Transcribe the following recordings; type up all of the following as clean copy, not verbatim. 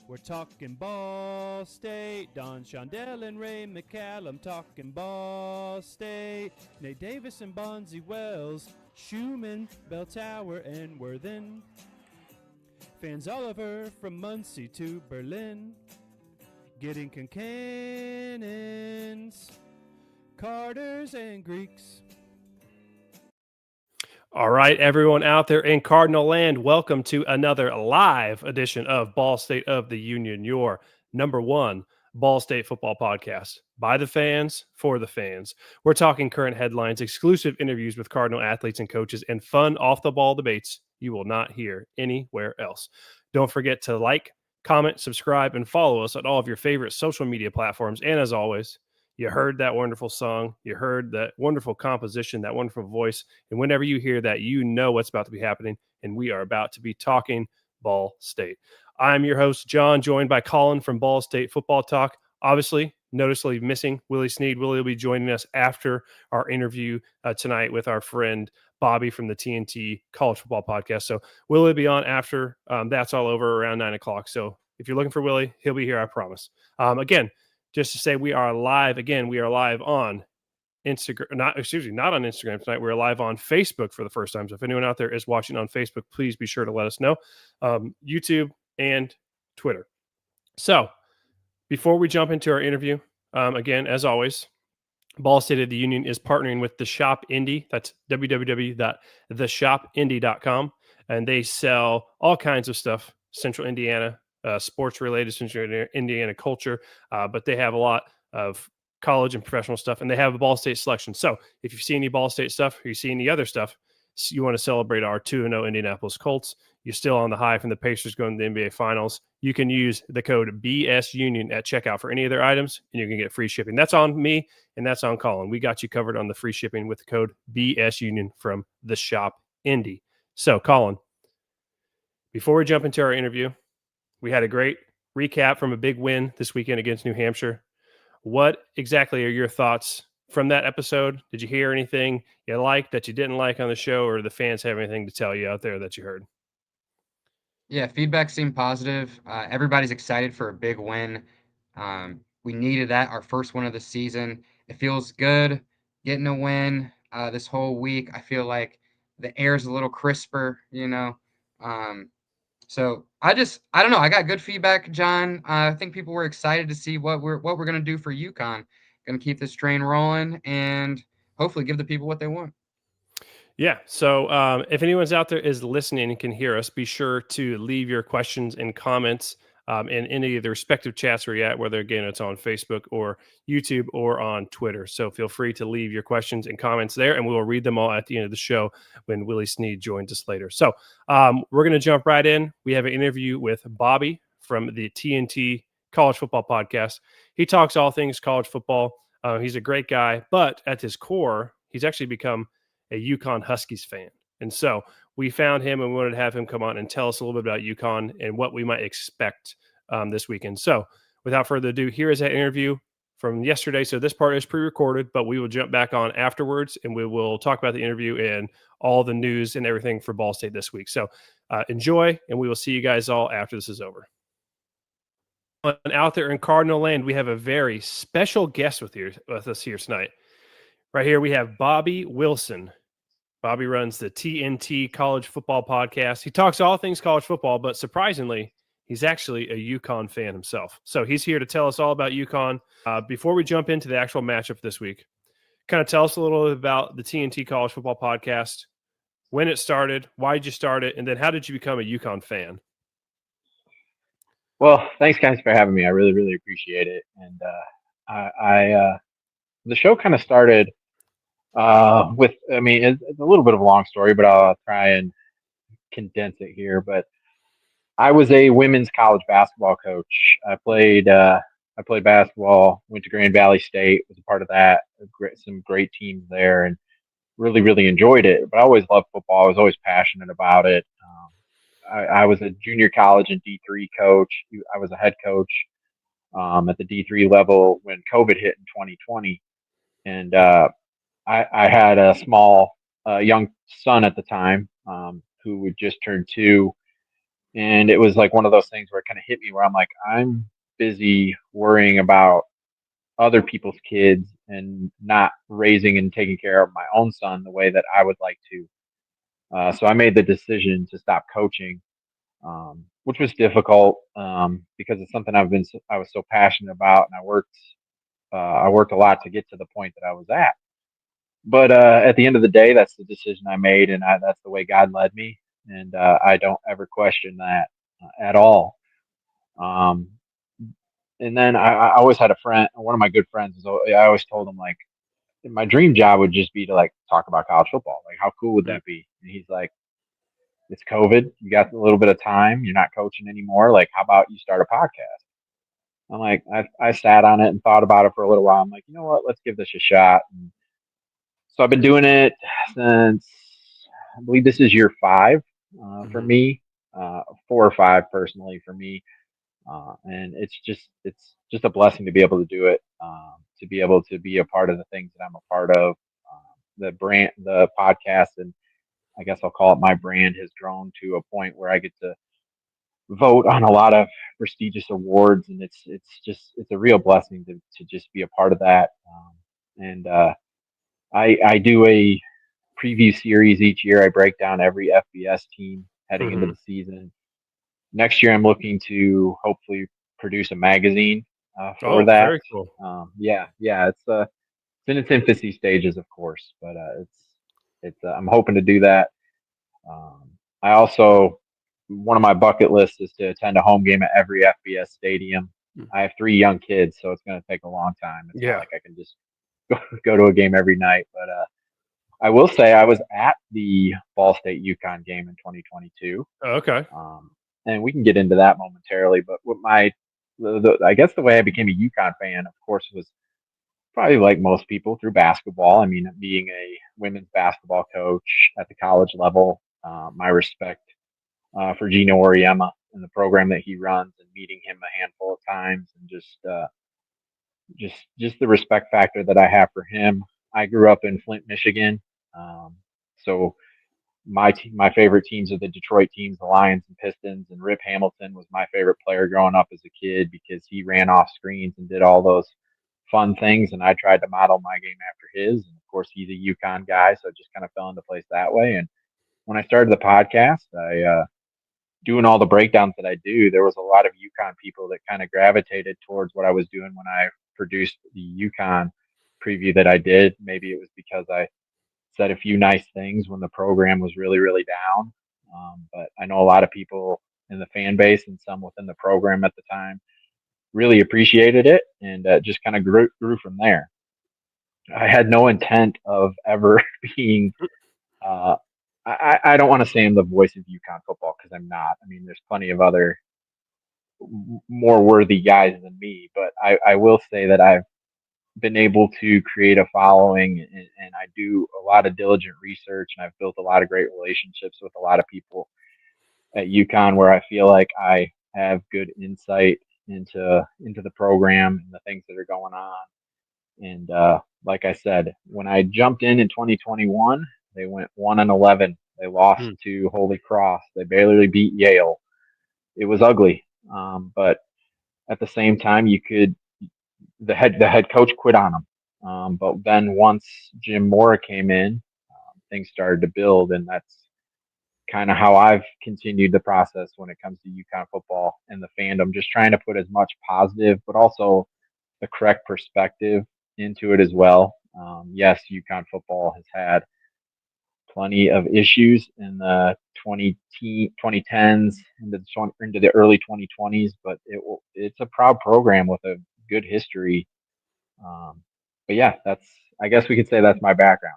We're talking Ball State, Don Shondell and Ray McCallum talking Ball State, Nate Davis and Bonzi Wells, Schumann, Bell Tower and Worthen, fans all over from Muncie to Berlin, getting Concannons, Carters and Greeks. All right, everyone out there in Cardinal land, welcome to another live edition of Ball State of the Union, your number one Ball State football podcast. By the fans, for the fans. We're talking current headlines, exclusive interviews with Cardinal athletes and coaches, and fun off-the-ball debates you will not hear anywhere else. Don't forget to like, comment, subscribe, and follow us on all of your favorite social media platforms. And as always, you heard that wonderful song. You heard that wonderful composition, that wonderful voice. And whenever you hear that, you know what's about to be happening. And we are about to be talking Ball State. I'm your host, John, joined by Collin from Ball State Football Talk. Obviously, noticeably missing Willie Sneed. Willie will be joining us after our interview tonight with our friend Bobby from the TNT College Football Podcast. So Willie will be on after that's all over around 9 o'clock. So if you're looking for Willie, he'll be here, I promise. Again, just to say we are live again. We are live on Instagram, not on Instagram tonight. We're live on Facebook for the first time. So if anyone out there is watching on Facebook, please be sure to let us know. YouTube and Twitter. So before we jump into our interview, again, as always, Ball State of the Union is partnering with the Shop Indie. That's www.theshopindie.com. And they sell all kinds of stuff, Central Indiana, sports related, Central Indiana culture, but they have a lot of college and professional stuff, and they have a Ball State selection. So if you see any Ball State stuff or you see any other stuff, you want to celebrate our 2-0 Indianapolis Colts, you're still on the high from the Pacers going to the NBA Finals, you can use the code BSUnion at checkout for any of their items, and you can get free shipping. That's on me, and that's on Collin. We got you covered on the free shipping with the code BSUnion from the Shop Indie. So, Collin, before we jump into our interview, we had a great recap from a big win this weekend against New Hampshire. What exactly are your thoughts from that episode? Did you hear anything you liked that you didn't like on the show, or do the fans have anything to tell you out there that you heard? Yeah, feedback seemed positive. Everybody's excited for a big win. We needed that, our first win of the season. It feels good getting a win this whole week. I feel like the air's a little crisper, you know. So I don't know. I got good feedback, John. I think people were excited to see what we're gonna do for UConn. Gonna keep this train rolling and hopefully give the people what they want. Yeah. So if anyone's out there is listening and can hear us, be sure to leave your questions and comments in any of the respective chats where you're at, whether again it's on Facebook or YouTube or on Twitter. So feel free to leave your questions and comments there, and we will read them all at the end of the show when Willie Sneed joins us later. So we're going to jump right in. We have an interview with Bobby from the TNT College Football Podcast. He talks all things college football. He's a great guy, but at his core, he's actually become a UConn Huskies fan. And so we found him and we wanted to have him come on and tell us a little bit about UConn and what we might expect this weekend. So without further ado, here is that interview from yesterday. So this part is pre-recorded, but we will jump back on afterwards and we will talk about the interview and all the news and everything for Ball State this week. So enjoy, and we will see you guys all after this is over. And out there in Cardinal land, we have a very special guest with us here tonight. Right here, we have Bobby Wilson. Bobby runs the TNT College Football Podcast. He talks all things college football, but surprisingly, he's actually a UConn fan himself. So he's here to tell us all about UConn. Before we jump into the actual matchup this week, kind of tell us a little bit about the TNT College Football Podcast, when it started, why did you start it, and then how did you become a UConn fan? Well, thanks guys for having me. I really, really appreciate it. And the show kind of started it's a little bit of a long story, but I'll try and condense it here. But I was a women's college basketball coach. I played basketball, went to Grand Valley State, was a part of that, some great teams there, and really, really enjoyed it. But I always loved football. I was always passionate about it. I was a junior college and D3 coach. I was a head coach at the D3 level when COVID hit in 2020. And I had a small young son at the time who would just turn 2. And it was like one of those things where it kind of hit me where I'm like, I'm busy worrying about other people's kids and not raising and taking care of my own son the way that I would like to. So I made the decision to stop coaching, which was difficult because it's something I was so passionate about, and I worked a lot to get to the point that I was at. But at the end of the day, that's the decision I made, and that's the way God led me, and I don't ever question that at all. Um, and then I always had a friend, one of my good friends. I always told him like, my dream job would just be to like talk about college football. Like, how cool would that be? And he's like, it's COVID. You got a little bit of time. You're not coaching anymore. Like, how about you start a podcast? I'm like, I sat on it and thought about it for a little while. I'm like, you know what? Let's give this a shot. And so I've been doing it since I believe this is year 5 for me, 4 or 5 personally for me. And it's just a blessing to be able to do it, to be able to be a part of the things that I'm a part of. The brand, the podcast, and I guess I'll call it my brand, has grown to a point where I get to vote on a lot of prestigious awards, and it's a real blessing to just be a part of that. And I do a preview series each year. I break down every FBS team heading into the season. Next year, I'm looking to hopefully produce a magazine for that. Very cool. Yeah, it's in its infancy stages, of course, but it's I'm hoping to do that. I also, one of my bucket lists is to attend a home game at every FBS stadium. I have 3 young kids, so it's going to take a long time. It's not like I can just go to a game every night, but I will say I was at the Ball State UConn game in 2022. Okay. And we can get into that momentarily, but with I guess the way I became a UConn fan, of course, was probably like most people through basketball. I mean, being a women's basketball coach at the college level, my respect for Gino Oriema and the program that he runs, and meeting him a handful of times, and just the respect factor that I have for him. I grew up in Flint, Michigan, so my favorite teams are the Detroit teams, the Lions and Pistons, and Rip Hamilton was my favorite player growing up as a kid because he ran off screens and did all those fun things, and I tried to model my game after his. And of course, he's a UConn guy, so it just kind of fell into place that way. And when I started the podcast, doing all the breakdowns that I do, there was a lot of UConn people that kind of gravitated towards what I was doing when I produced the UConn preview that I did. Maybe it was because I said a few nice things when the program was really, really down. But I know a lot of people in the fan base and some within the program at the time really appreciated it, and just kind of grew from there. I had no intent of ever being I don't want to say I'm the voice of UConn football, because I'm not. I mean, there's plenty of other more worthy guys than me, but I will say that I've been able to create a following, and I do a lot of diligent research, and I've built a lot of great relationships with a lot of people at UConn where I feel like I have good insight into the program and the things that are going on. And like I said, when I jumped in 2021, they went 1-11. They lost to Holy Cross. They barely beat Yale. It was ugly, but at the same time, the head coach quit on them. But then once Jim Mora came in, things started to build, and that's kind of how I've continued the process when it comes to UConn football and the fandom. Just trying to put as much positive, but also the correct perspective into it as well. Yes, UConn football has had plenty of issues in the 2010s into the early 2020s, but it's a proud program with a good history. But yeah, I guess we could say that's my background.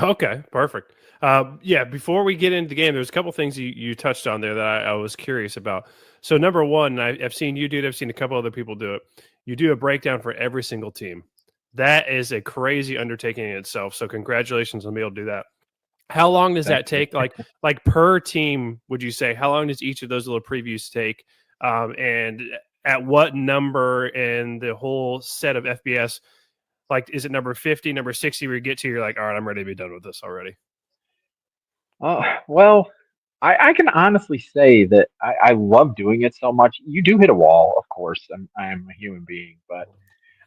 Okay, perfect. Before we get into the game, there's a couple things you touched on there that I was curious about. So number one, I've seen you do it. I've seen a couple other people do it. You do a breakdown for every single team. That is a crazy undertaking in itself. So congratulations on being able to do that. How long does that take? Like per team, would you say? How long does each of those little previews take? And at what number in the whole set of FBS? Like, is it number 50, number 60 where you get to, you're like, all right, I'm ready to be done with this already? Well, I can honestly say that I love doing it so much. You do hit a wall, of course. I'm a human being, but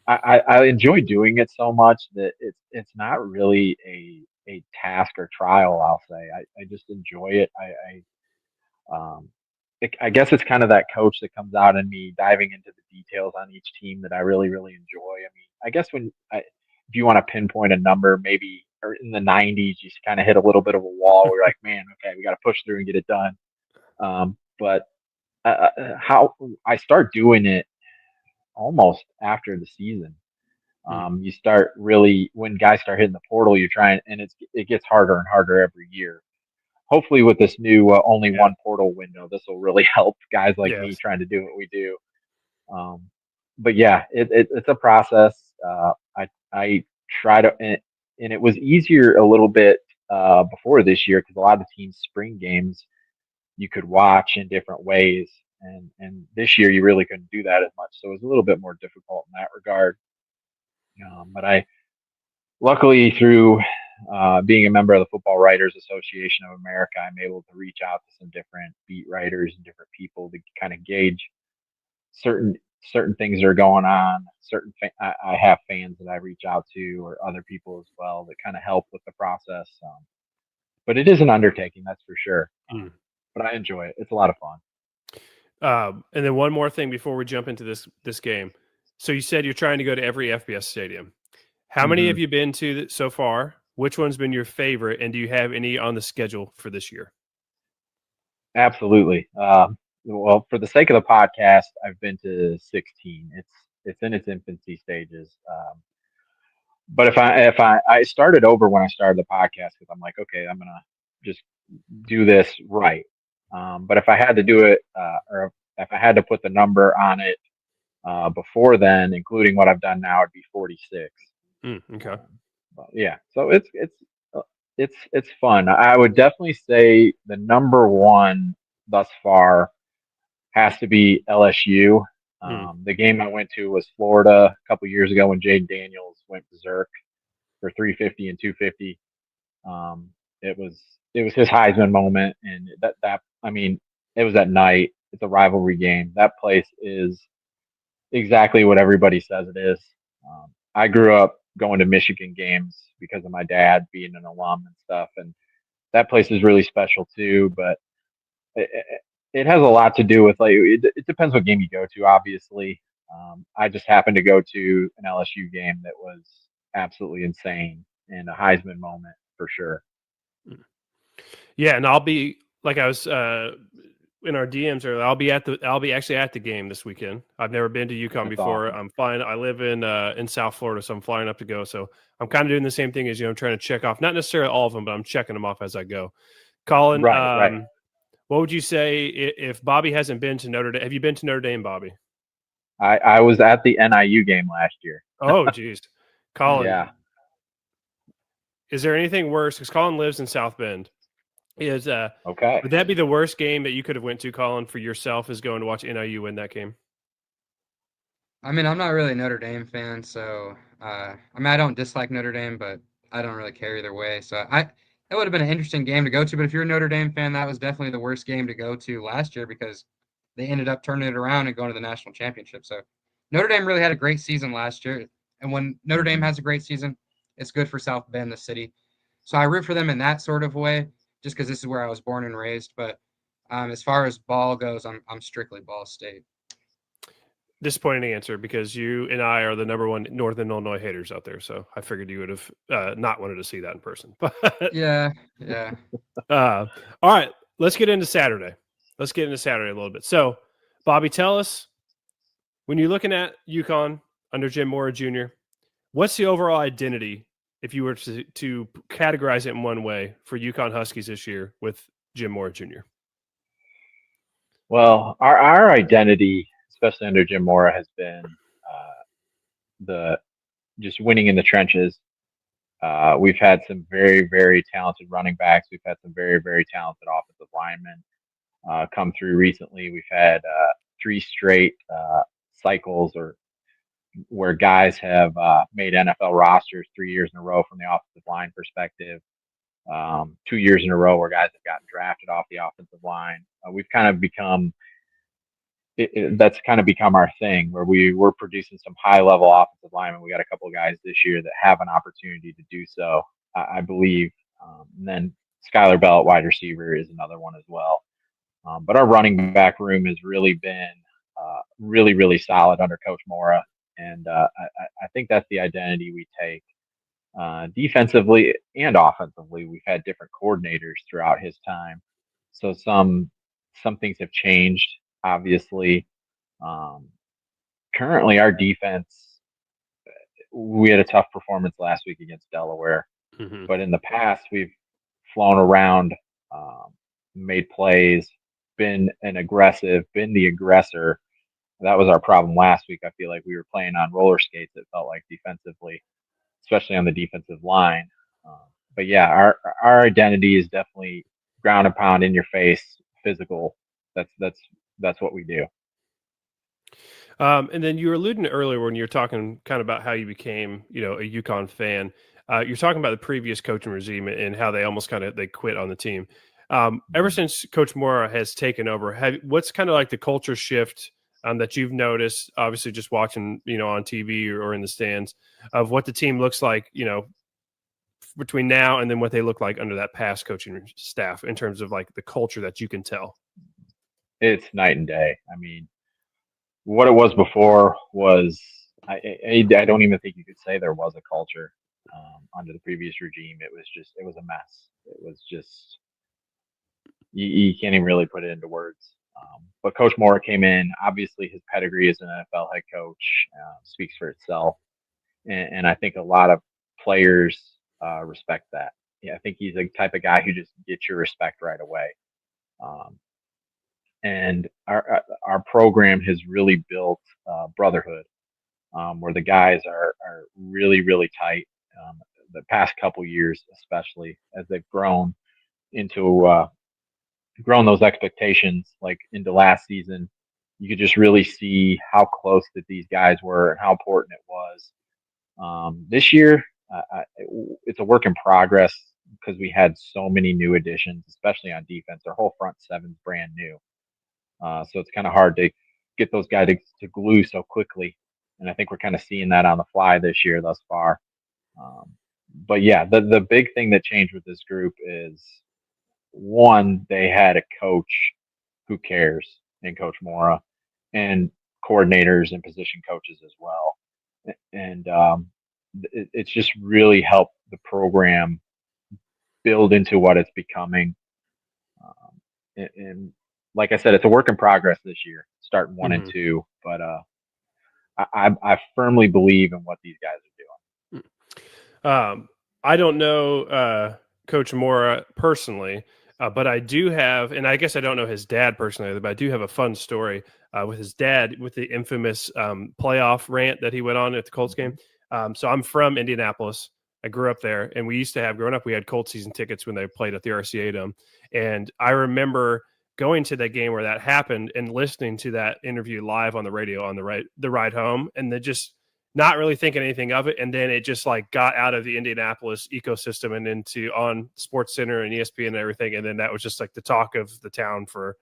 I enjoy doing it so much that it's not really a task or trial. I'll say I just enjoy it. Um, I guess it's kind of that coach that comes out in me diving into the details on each team that I really really enjoy. I mean, I guess if you want to pinpoint a number, maybe or in the '90s, you just kind of hit a little bit of a wall. Where you're like, man, okay, we got to push through and get it done. But how I start doing it almost after the season. You start really when guys start hitting the portal, you're trying, and it gets harder and harder every year. Hopefully, with this new only one portal window, this will really help guys like me Yes. trying to do what we do. Um, but yeah, it's a process. I try to, and it was easier a little bit before this year because a lot of the teams' spring games you could watch in different ways, and this year you really couldn't do that as much, so it was a little bit more difficult in that regard. But I luckily through being a member of the Football Writers Association of America, I'm able to reach out to some different beat writers and different people to kind of gauge certain certain things that are going on. I have fans that I reach out to, or other people as well, that kind of help with the process. But it is an undertaking, that's for sure. But I enjoy it. It's a lot of fun. And then one more thing before we jump into this game. So you said you're trying to go to every FBS stadium. How many have you been to so far? Which one's been your favorite? And do you have any on the schedule for this year? Absolutely. Well, for the sake of the podcast, I've been to 16. It's in its infancy stages. But if I started over when I started the podcast because I'm like, okay, I'm gonna just do this right. But if I had to do it, or if I had to put the number on it before then, including what I've done now, it'd be 46. Okay. But yeah, so it's fun. I would definitely say the number one thus far has to be LSU. The game I went to was Florida a couple years ago when Jaden Daniels went berserk for 350 and 250. Um, it was his Heisman moment, and that I mean, it was at night. It's a rivalry game. That place is exactly what everybody says it is. I grew up going to Michigan games because of my dad being an alum and stuff, and that place is really special too. But it, it has a lot to do with like it depends what game you go to. Obviously, I just happened to go to an LSU game that was absolutely insane and a Heisman moment for sure. Yeah, and I'll be like I was in our DMs earlier. I'll be actually at the game this weekend. I've never been to UConn That's before. awesome. I'm flying. I live in South Florida, so I'm flying up to go. So I'm kind of doing the same thing as you. I'm trying to check off not necessarily all of them, but I'm checking them off as I go. Collin, Right. what would you say if Bobby hasn't been to Notre Dame? Have you been to Notre Dame, Bobby? I was at the NIU game last year. Oh, geez. Collin, Yeah. is there anything worse? Because Collin lives in South Bend. Okay. Would that be the worst game that you could have went to, Collin, for yourself, is going to watch NIU win that game? I mean, I'm not really a Notre Dame fan, so I mean, I don't dislike Notre Dame, but I don't really care either way. So that would have been an interesting game to go to. But if you're a Notre Dame fan, that was definitely the worst game to go to last year because they ended up turning it around and going to the national championship. So Notre Dame really had a great season last year, and when Notre Dame has a great season, it's good for South Bend, the city. So I root for them in that sort of way, just because this is where I was born and raised. But as far as ball goes, I'm strictly Ball State. Disappointing answer because you and I are the number one Northern Illinois haters out there. So I figured you would have not wanted to see that in person. But Yeah. all right, let's get into Saturday. Let's get into Saturday a little bit. So, Bobby, tell us when you're looking at UConn under Jim Mora Jr., what's the overall identity if you were to categorize it in one way for UConn Huskies this year with Jim Mora Jr.? Well, our identity, especially under Jim Mora, has been the just winning in the trenches. We've had some very, very talented running backs. We've had some very, very talented offensive linemen come through recently. We've had 3 straight cycles or where guys have made NFL rosters 3 years in a row from the offensive line perspective. 2 years in a row where guys have gotten drafted off the offensive line. We've kind of become that's kind of become our thing where we're producing some high level offensive linemen. We got a couple of guys this year that have an opportunity to do so, I believe. And then Skylar Bell at wide receiver is another one as well. But our running back room has really been really, really solid under Coach Mora. And I think that's the identity we take. Defensively and offensively, we've had different coordinators throughout his time. So some things have changed, obviously. Currently, our defense, we had a tough performance last week against Delaware. Mm-hmm. But in the past, we've flown around, made plays, been the aggressor. That was our problem last week. I feel like we were playing on roller skates, it felt like, defensively, especially on the defensive line. But yeah, our identity is definitely ground and pound, in your face, physical. That's what we do. And then you were alluding earlier when you were talking kind of about how you became, a UConn fan. You're talking about the previous coaching regime and how they almost they quit on the team. Ever since Coach Mora has taken over, what's kind of like the culture shift that you've noticed, obviously just watching, on TV or in the stands, of what the team looks like, between now and then what they look like under that past coaching staff in terms of like the culture that you can tell? It's night and day. I mean, what it was before was, I don't even think you could say there was a culture under the previous regime. It was a mess. It was just, you can't even really put it into words. But Coach Mora came in. Obviously, his pedigree as an NFL head coach speaks for itself, and I think a lot of players respect that. Yeah, I think he's the type of guy who just gets your respect right away. And our program has really built brotherhood, where the guys are really, really tight. The past couple years, especially as they've grown those expectations, like into last season, you could just really see how close that these guys were and how important it was. This year, it's a work in progress because we had so many new additions, especially on defense. Our whole front seven's brand new. So it's kind of hard to get those guys to glue so quickly. And I think we're kind of seeing that on the fly this year thus far. But yeah, the big thing that changed with this group is, one, they had a coach who cares in Coach Mora, and coordinators and position coaches as well. And it's just really helped the program build into what it's becoming. And like I said, it's a work in progress this year, starting 1 and 2. But I firmly believe in what these guys are doing. I don't know Coach Mora personally, but I do have, and I guess I don't know his dad personally, but I do have a fun story with his dad, with the infamous playoff rant that he went on at the Colts game. So I'm from Indianapolis. I grew up there, and growing up, we had Colts season tickets when they played at the RCA Dome. And I remember going to that game where that happened and listening to that interview live on the radio on the ride home, and then just not really thinking anything of it. And then it just like got out of the Indianapolis ecosystem and into on Sports Center and ESPN and everything. And then that was just like the talk of the town for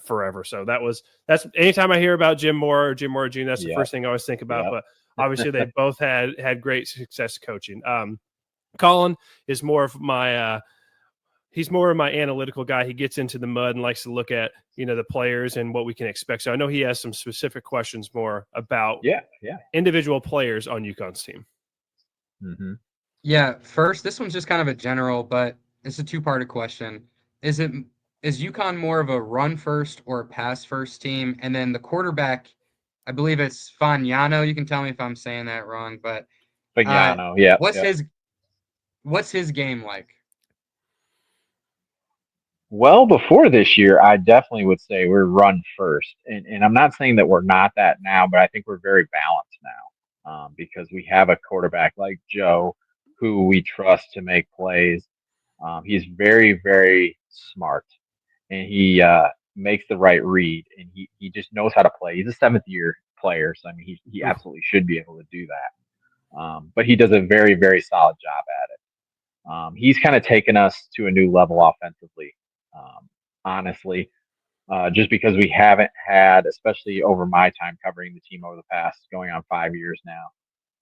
forever. So that's anytime I hear about Jim Mora or Jim Mora Jr., that's the first thing I always think about. But obviously they both had great success coaching. Collin is more of my he's more of my analytical guy. He gets into the mud and likes to look at, the players and what we can expect. So I know he has some specific questions more about individual players on UConn's team. Mm-hmm. Yeah, first, this one's just kind of a general, but it's a two-parted question. Is UConn more of a run first or a pass first team? And then the quarterback, I believe it's Fagnano. You can tell me if I'm saying that wrong, but Fagnano, what's his game like? Well, before this year, I definitely would say we're run first. And I'm not saying that we're not that now, but I think we're very balanced now because we have a quarterback like Joe who we trust to make plays. He's very, very smart, and he makes the right read, and he just knows how to play. He's a seventh-year player, so I mean, he absolutely should be able to do that. But he does a very, very solid job at it. He's kind of taken us to a new level offensively, honestly, just because we haven't had, especially over my time covering the team over the past going on 5 years now,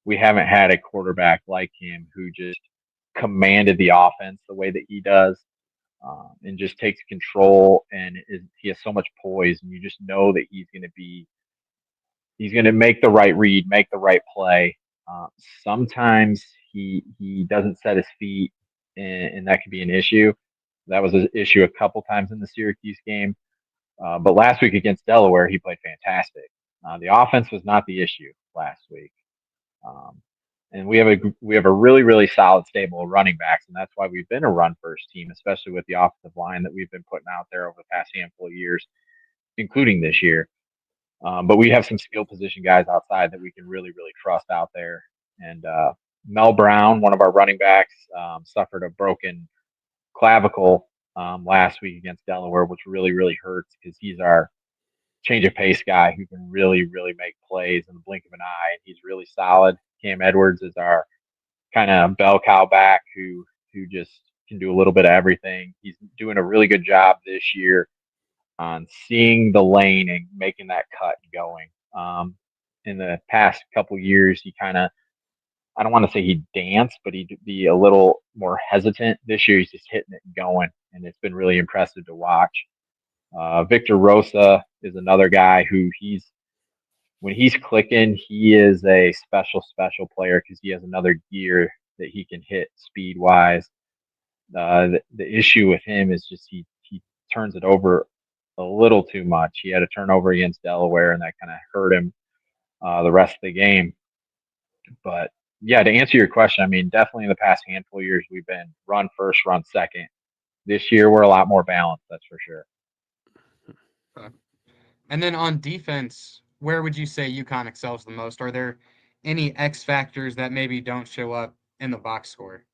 we haven't had a quarterback like him who just commanded the offense the way that he does, and just takes control, and he has so much poise, and you just know that he's going to make the right read, make the right play. Uh, Sometimes he doesn't set his feet, and that could be an issue. That was an issue a couple times in the Syracuse game. But last week against Delaware, he played fantastic. The offense was not the issue last week. Um, and we have a really, really solid stable of running backs, and that's why we've been a run first team, especially with the offensive line that we've been putting out there over the past handful of years, including this year. But we have some skill position guys outside that we can really, really trust out there. And Mel Brown, one of our running backs, suffered a broken clavicle last week against Delaware, which really, really hurts because he's our change of pace guy who can really, really make plays in the blink of an eye. And he's really solid. Cam Edwards is our kind of bell cow back who just can do a little bit of everything. He's doing a really good job this year on seeing the lane and making that cut going. In the past couple years, he kind of, I don't want to say he danced, but he'd be a little more hesitant. This year, he's just hitting it and going, and it's been really impressive to watch. Victor Rosa is another guy who when he's clicking, he is a special player because he has another gear that he can hit speed wise. The issue with him is just he turns it over a little too much. He had a turnover against Delaware, and that kind of hurt him the rest of the game. But yeah, to answer your question, I mean, definitely in the past handful of years, we've been run first, run second. This year, we're a lot more balanced, that's for sure. Okay. And then on defense, where would you say UConn excels the most? Are there any X factors that maybe don't show up in the box score?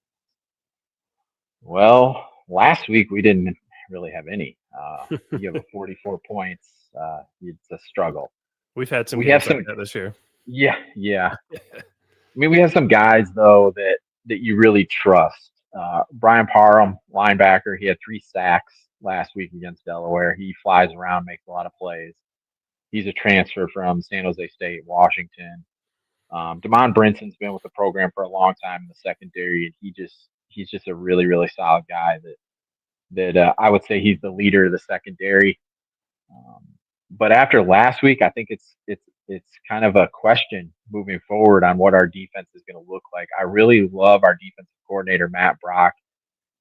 Well, last week we didn't really have any. You have a 44 points, it's a struggle. We've had some We games have some, like that this year. yeah. I mean, we have some guys though that you really trust. Brian Parham, linebacker, he had 3 sacks last week against Delaware. He flies around, makes a lot of plays. He's a transfer from San Jose State, Washington. Damon Brinson's been with the program for a long time in the secondary, and he's just a really, really solid guy that I would say he's the leader of the secondary. But after last week, I think it's kind of a question moving forward on what our defense is going to look like. I really love our defensive coordinator, Matt Brock.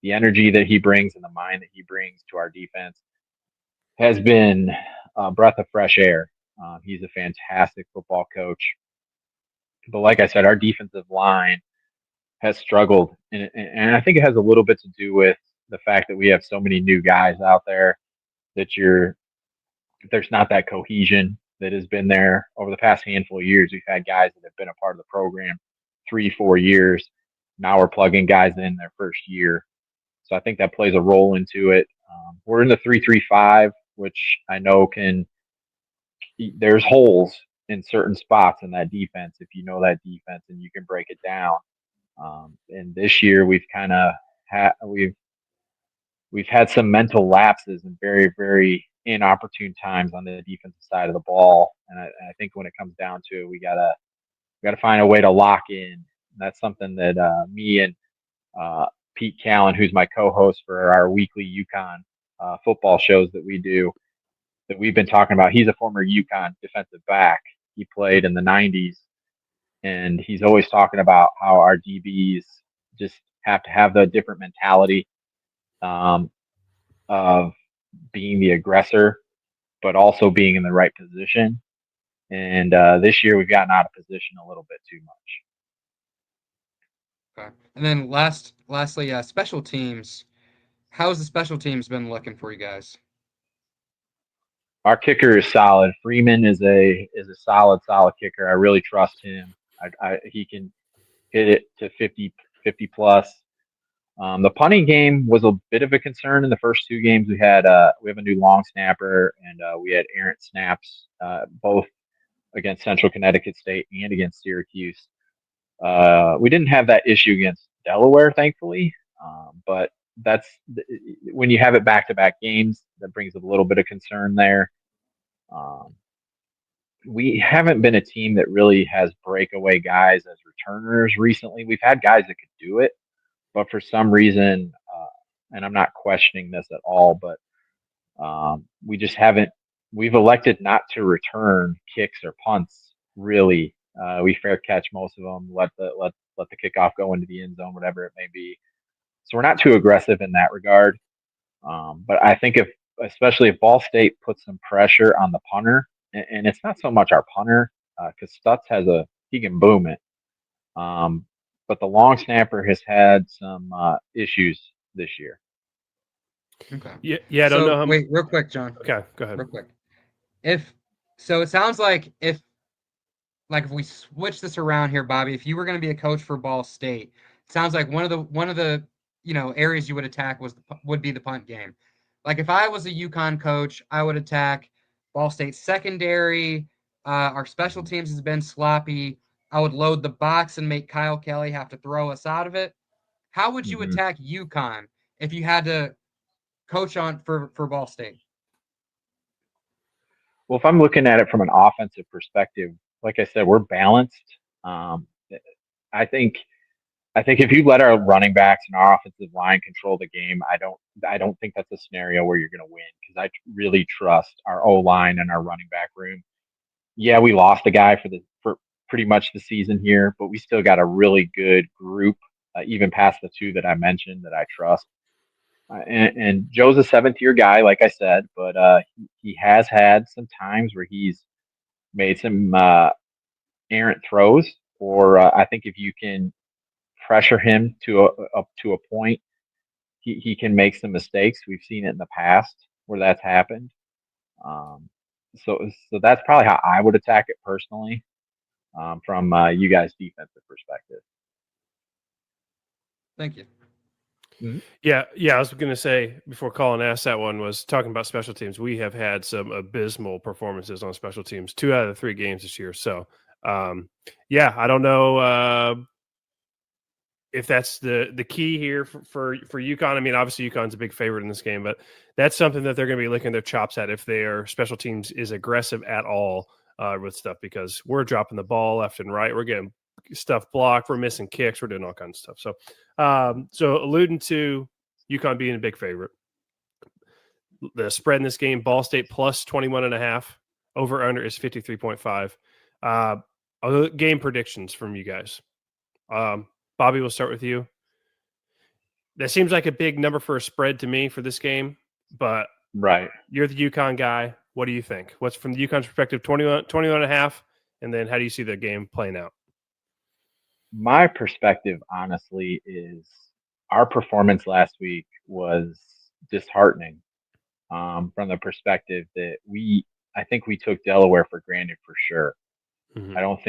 The energy that he brings and the mind that he brings to our defense has been a breath of fresh air. He's a fantastic football coach. But like I said, our defensive line has struggled, and I think it has a little bit to do with the fact that we have so many new guys out there that there's not that cohesion that has been there over the past handful of years. We've had guys that have been a part of the program 3-4 years. Now we're plugging guys in their first year. So I think that plays a role into it. We're in the 3-3-5, which I know there's holes in certain spots in that defense if you know that defense and you can break it down. And this year we've kind of we've had some mental lapses in very, very inopportune times on the defensive side of the ball. And I think when it comes down to it, we gotta find a way to lock in. And that's something that me and Pete Callan, who's my co-host for our weekly UConn football shows that we do, that we've been talking about. He's a former UConn defensive back. He played in the 90s, and he's always talking about how our DBs just have to have the different mentality of being the aggressor, but also being in the right position. And this year we've gotten out of position a little bit too much. Okay. And then lastly, special teams. How's the special teams been looking for you guys? Our kicker is solid. Freeman is a solid kicker. I really trust him. He can hit it to 50 plus. The punting game was a bit of a concern in the first 2 games. We have a new long snapper, and we had errant snaps both against Central Connecticut State and against Syracuse. We didn't have that issue against Delaware, thankfully. But when you have it back-to-back games, that brings a little bit of concern there. We haven't been a team that really has breakaway guys as returners recently. We've had guys that could do it, but for some reason, and I'm not questioning this at all, but we just haven't. We've elected not to return kicks or punts. Really, we fair catch most of them. Let the kickoff go into the end zone, whatever it may be. So we're not too aggressive in that regard. But I think especially if Ball State puts some pressure on the punter, and it's not so much our punter, because Stutz he can boom it. But the long snapper has had some issues this year. Okay. Yeah. I don't know. Wait, real quick, John. Okay, go ahead. Real quick. It sounds like if we switch this around here, Bobby, if you were going to be a coach for Ball State, it sounds like one of the areas you would attack would be the punt game. Like if I was a UConn coach, I would attack Ball State secondary. Our special teams has been sloppy. I would load the box and make Kyle Kelly have to throw us out of it. How would you attack UConn if you had to coach on for Ball State? Well, if I'm looking at it from an offensive perspective, like I said, we're balanced. I think if you let our running backs and our offensive line control the game, I don't think that's a scenario where you're going to win, because I really trust our O line and our running back room. Yeah, we lost a guy for pretty much the season here, but we still got a really good group, even past the two that I mentioned that I trust. And Joe's a 7th-year guy, like I said, but he has had some times where he's made some errant throws, or I think if you can pressure him up to a point, he can make some mistakes. We've seen it in the past where that's happened. So that's probably how I would attack it personally, from you guys' defensive perspective. Thank you. Mm-hmm. Yeah. I was going to say, before Collin asked that one, was talking about special teams. We have had some abysmal performances on special teams, 2 out of the 3 games this year. So, I don't know if that's the key here for UConn. I mean, obviously UConn's a big favorite in this game, but that's something that they're going to be licking their chops at if their special teams is aggressive at all with stuff, because we're dropping the ball left and right. We're getting stuff blocked. We're missing kicks. We're doing all kinds of stuff. So alluding to UConn being a big favorite, the spread in this game, Ball State plus 21.5, over under is 53.5. Game predictions from you guys. Bobby, we'll start with you. That seems like a big number for a spread to me for this game, but right, you're the UConn guy. What do you think? What's from the UConn's perspective, 21.5, and then how do you see the game playing out? My perspective, honestly, is our performance last week was disheartening, from the perspective that I think we took Delaware for granted for sure. Mm-hmm. I don't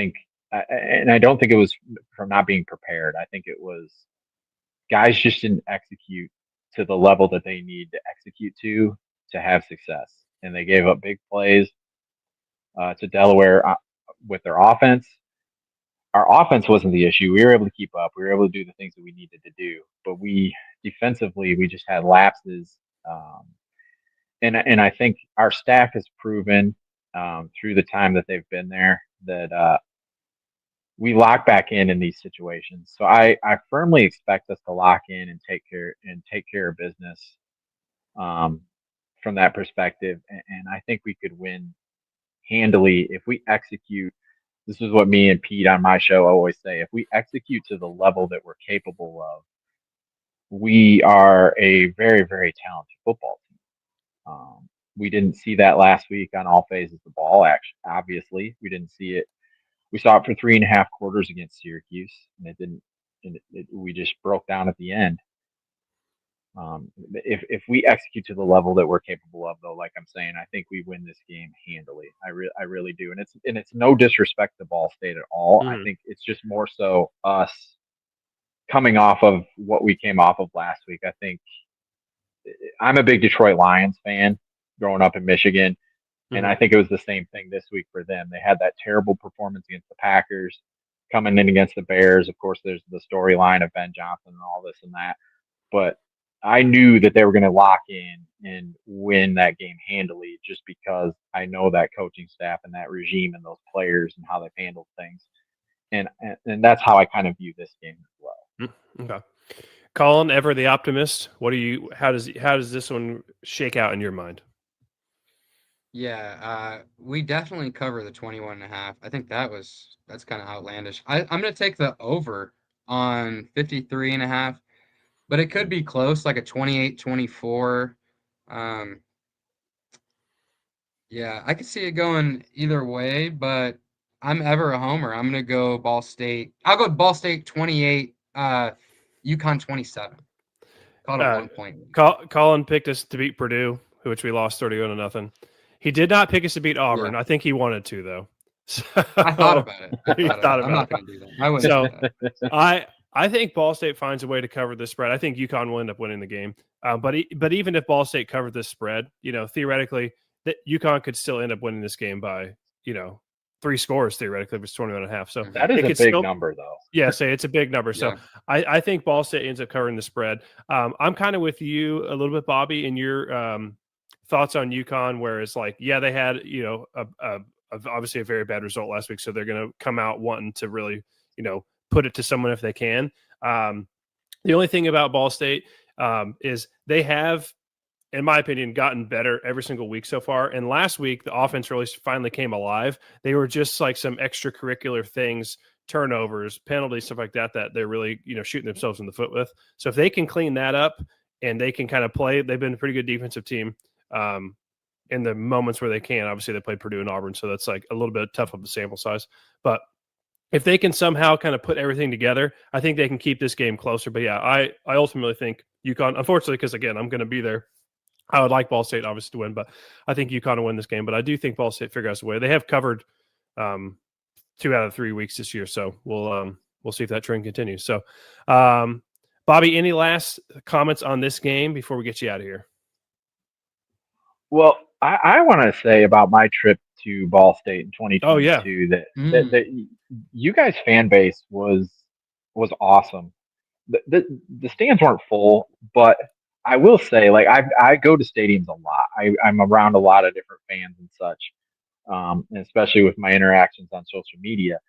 think it was from not being prepared. I think it was guys just didn't execute to the level that they need to execute to have success, and they gave up big plays to Delaware with their offense. Our offense wasn't the issue. We were able to keep up. We were able to do the things that we needed to do. But defensively, we just had lapses. And I think our staff has proven through the time that they've been there that we lock back in these situations. So I firmly expect us to lock in and take care of business from that perspective. And I think we could win handily if we execute. This is what me and Pete on my show always say. If we execute to the level that we're capable of, we are a very, very talented football team. We didn't see that last week on all phases of the ball, actually. Obviously, we didn't see it. We saw it for 3.5 quarters against Syracuse, and it didn't. We just broke down at the end. If we execute to the level that we're capable of, though, like I'm saying, I think we win this game handily. I really do, and it's no disrespect to Ball State at all. I think it's just more so us coming off of what we came off of last week. I think I'm a big Detroit Lions fan growing up in Michigan, and I think it was the same thing this week for them. They had that terrible performance against the Packers, coming in against the Bears. Of course, there's the storyline of Ben Johnson and all this and that. but I knew that they were going to lock in and win that game handily, just because I know that coaching staff and that regime and those players and how they've handled things. And that's how I kind of view this game as well. Okay. Collin, ever the optimist. How does this one shake out in your mind? Yeah, we definitely cover the 21.5. I think that's kind of outlandish. I'm going to take the over on 53.5, but it could be close, like a 28-24. Um, yeah, I could see it going either way, but I'm ever a homer. I'm going to go Ball State. I'll go Ball State 28, UConn 27. Called a 1 point. Collin picked us to beat Purdue, which we lost 31-0. He did not pick us to beat Auburn. Yeah. I think he wanted to, though. So, I thought about it. I'm not going to do that. I wouldn't do that. I think Ball State finds a way to cover the spread. I think UConn will end up winning the game. But even if Ball State covered this spread, theoretically, that UConn could still end up winning this game by, 3 scores theoretically if it's 21.5. So that is a big number, though. Yeah, it's a big number. So yeah. I think Ball State ends up covering the spread. I'm kind of with you a little bit, Bobby, in your thoughts on UConn, where it's like, yeah, they had obviously a very bad result last week, so they're going to come out wanting to really put it to someone if they can. The only thing about Ball State is they have, in my opinion, gotten better every single week so far. And last week, the offense really finally came alive. They were just like some extracurricular things, turnovers, penalties, stuff like that they're really, shooting themselves in the foot with. So if they can clean that up and they can kind of play, they've been a pretty good defensive team in the moments where they can. Obviously, they played Purdue and Auburn, so that's like a little bit tough of a sample size. But if they can somehow kind of put everything together, I think they can keep this game closer. But yeah, I ultimately think UConn, unfortunately, because again, I'm going to be there. I would like Ball State obviously to win, but I think UConn will win this game. But I do think Ball State figure out a way. They have covered 2 out of 3 weeks this year, so we'll see if that trend continues. So, Bobby, any last comments on this game before we get you out of here? Well, I want to say about my trip to Ball State in 2022 that you guys' fan base was awesome. The stands weren't full, but I will say, like, I go to stadiums a lot. I'm around a lot of different fans and such, and especially with my interactions on social media.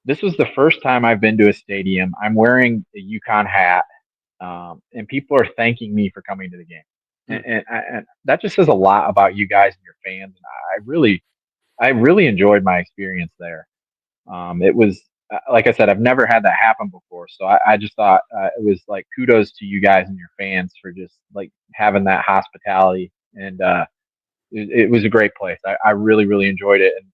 This was the first time I've been to a stadium. I'm wearing a UConn hat, and people are thanking me for coming to the game. And that just says a lot about you guys and your fans. And I really enjoyed my experience there. It was, like I said, I've never had that happen before. So I just thought it was like kudos to you guys and your fans for just like having that hospitality. And it was a great place. I really, really enjoyed it. And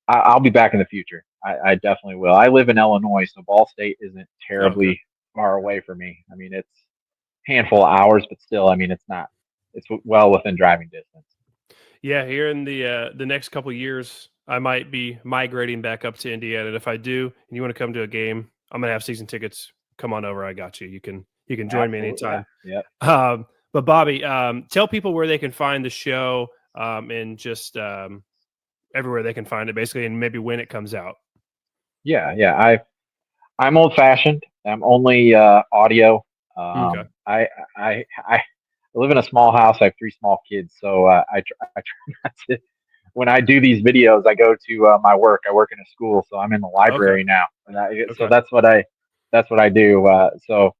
I'll be back in the future. I definitely will. I live in Illinois, so Ball State isn't terribly far away for me. I mean, it's a handful of hours, but still, I mean, it's well within driving distance. Yeah, here in the next couple of years, I might be migrating back up to Indiana. And if I do, and you want to come to a game, I'm gonna have season tickets. Come on over. I got you. You can join me anytime. Yeah. But Bobby, tell people where they can find the show and just everywhere they can find it, basically, and maybe when it comes out. Yeah. I'm old fashioned. I'm only audio. Okay. I live in a small house. I have 3 small kids, so I try not to. When I do these videos, I go to my work. I work in a school, so I'm in the library now, and so that's what I do. So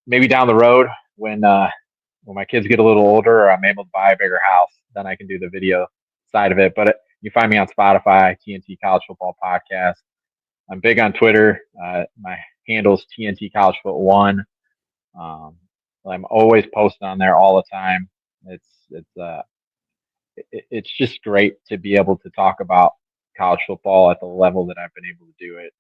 maybe down the road, when my kids get a little older, or I'm able to buy a bigger house, then I can do the video side of it. But you find me on Spotify, TNT College Football Podcast. I'm big on Twitter. My handle's TNT College Foot 1. I'm always posting on there all the time. It's just great to be able to talk about college football at the level that I've been able to do it.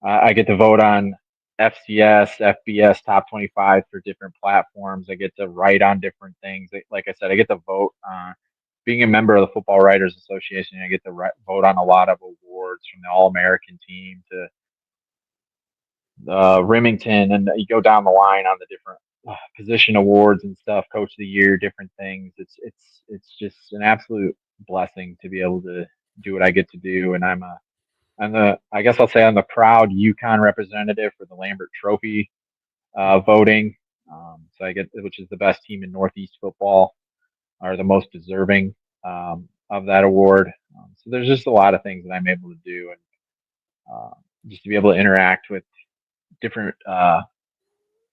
I get to vote on FCS, FBS top 25 for different platforms. I get to write on different things. Like I said, I get to vote on being a member of the Football Writers Association. I get to vote on a lot of awards, from the All-American team to Remington, and you go down the line on the different position awards and stuff, Coach of the Year, different things. It's just an absolute blessing to be able to do what I get to do. And I guess I'll say I'm the proud UConn representative for the Lambert Trophy voting. So I get, which is the best team in Northeast football, are the most deserving of that award. So there's just a lot of things that I'm able to do, and just to be able to interact with different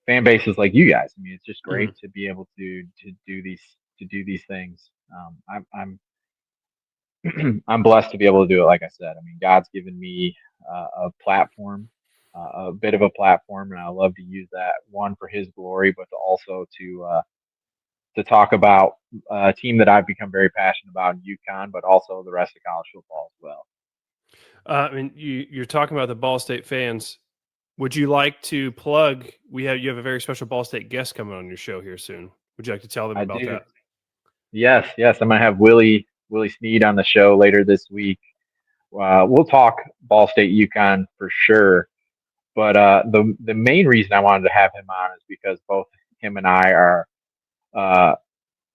fan bases like you guys. I mean, it's just great to be able to do these things. I'm I'm blessed to be able to do it. Like I said, I mean, God's given me a platform, a bit of a platform, and I love to use that, one, for His glory, but also to talk about a team that I've become very passionate about in UConn, but also the rest of college football as well. I mean, you're talking about the Ball State fans. Would you like to plug? You have a very special Ball State guest coming on your show here soon. Would you like to tell them about that? Yes. I'm gonna have Willie Snead on the show later this week. We'll talk Ball State UConn for sure, but the main reason I wanted to have him on is because both him and I are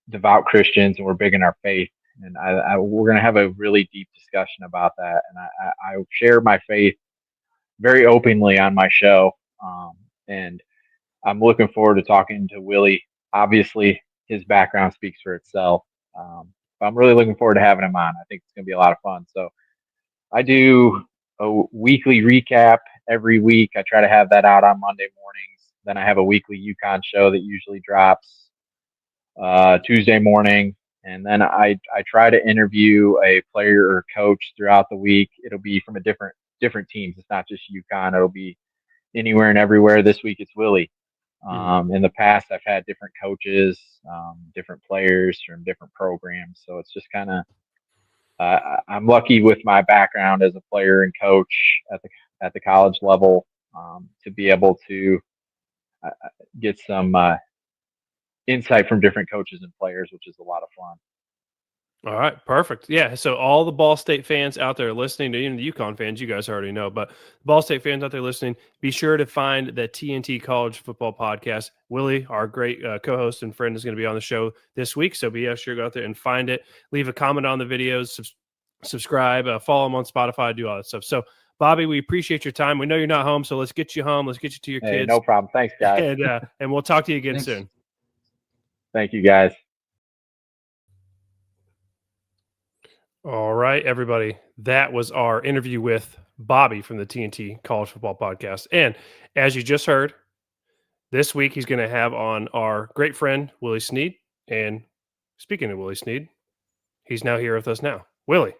devout Christians, and we're big in our faith. And we're going to have a really deep discussion about that. And I share my faith very openly on my show. And I'm looking forward to talking to Willie. Obviously, his background speaks for itself. But I'm really looking forward to having him on. I think it's going to be a lot of fun. So I do a weekly recap every week. I try to have that out on Monday mornings. Then I have a weekly UConn show that usually drops Tuesday morning. And then I try to interview a player or coach throughout the week. It'll be from a different teams. It's not just UConn. It'll be anywhere and everywhere. This week it's Willie. In the past, I've had different coaches, different players from different programs. So it's just kind of, I'm lucky with my background as a player and coach at the college level, to be able to get some insight from different coaches and players, which is a lot of fun. All right, perfect. Yeah, so all the Ball State fans out there listening, to even the UConn fans, you guys already know, but Ball State fans out there listening, be sure to find the TNT College Football Podcast. Willie, our great co-host and friend, is going to be on the show this week, so be sure to go out there and find it. Leave a comment on the videos, subscribe, follow them on Spotify, do all that stuff. So, Bobby, we appreciate your time. We know you're not home, so let's get you home. Let's get you to your kids. No problem. Thanks, guys. And we'll talk to you again soon. Thank you, guys. All right, everybody. That was our interview with Bobby from the TNT College Football Podcast. And as you just heard, this week he's going to have on our great friend, Willie Snead. And speaking of Willie Snead, he's now here with us now. Willie,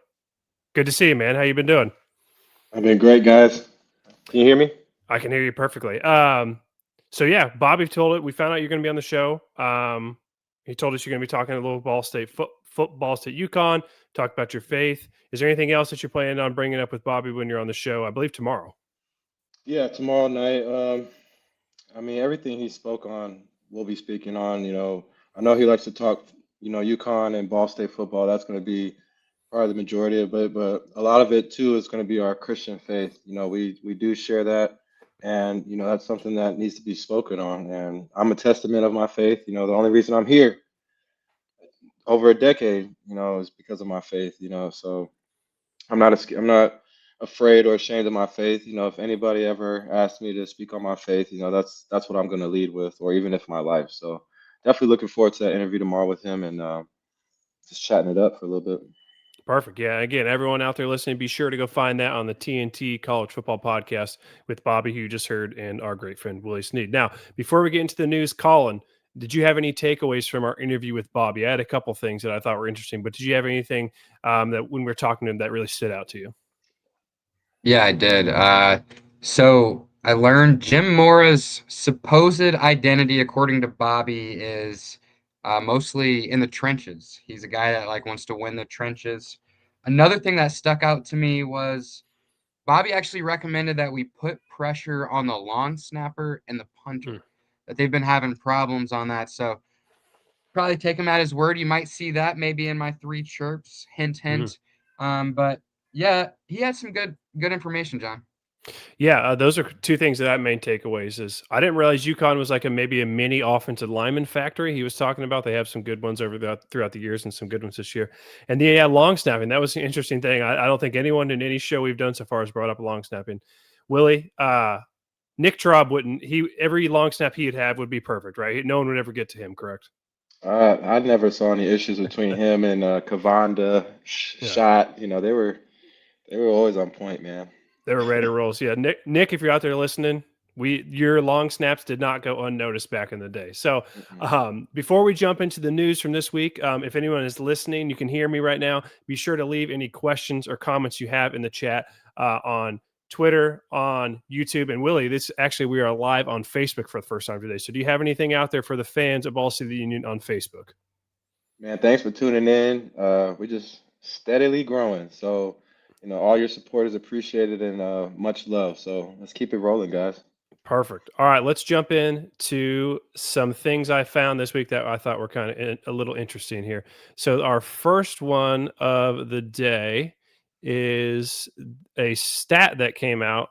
good to see you, man. How you been doing? I've been great, guys. Can you hear me? I can hear you perfectly. So, yeah, Bobby told it. We found out you're going to be on the show. He told us you're going to be talking a little Ball State football, State UConn, talk about your faith. Is there anything else that you're planning on bringing up with Bobby when you're on the show? I believe tomorrow. Yeah, tomorrow night. I mean, everything he spoke on, we'll be speaking on. You know, I know he likes to talk, UConn and Ball State football. That's going to be probably the majority of it, but a lot of it too is going to be our Christian faith. We do share that, and that's something that needs to be spoken on. And I'm a testament of my faith. The only reason I'm here over a decade, is because of my faith. So I'm not afraid or ashamed of my faith. If anybody ever asks me to speak on my faith, that's what I'm going to lead with, or even if my life. So definitely looking forward to that interview tomorrow with him, and just chatting it up for a little bit. Perfect. Yeah. Again, everyone out there listening, be sure to go find that on the TNT College Football Podcast with Bobby, who you just heard, and our great friend Willie Snead. Now, before we get into the news, Collin, did you have any takeaways from our interview with Bobby? I had a couple things that I thought were interesting, but did you have anything that when we were talking to him that really stood out to you? Yeah, I did. So I learned Jim Mora's supposed identity, according to Bobby, is mostly in the trenches. He's a guy that wants to win the trenches. Another thing that stuck out to me was Bobby actually recommended that we put pressure on the long snapper and the punter, that they've been having problems on that. So probably take him at his word. You might see that maybe in my 3 chirps, hint, hint. But yeah, he had some good information, John. Yeah, those are 2 things that I main takeaways is I didn't realize UConn was like maybe a mini offensive lineman factory. He was talking about they have some good ones throughout the years and some good ones this year. And long snapping, that was an interesting thing. I don't think anyone in any show we've done so far has brought up long snapping. Willie, Nick Traub wouldn't. Every long snap he'd have would be perfect, right? No one would ever get to him, correct? I never saw any issues between him and Kavanda Yeah. shot. They were always on point, man. They were ready to roll. So yeah, Nick, if you're out there listening, your long snaps did not go unnoticed back in the day. So before we jump into the news from this week, if anyone is listening, you can hear me right now. Be sure to leave any questions or comments you have in the chat on Twitter, on YouTube, and Willie. We are live on Facebook for the first time today. So do you have anything out there for the fans of Ball City Union on Facebook? Man, thanks for tuning in. We're just steadily growing. So, all your support is appreciated and much love. So let's keep it rolling, guys. Perfect. All right, let's jump in to some things I found this week that I thought were kind of a little interesting here. So our first one of the day is a stat that came out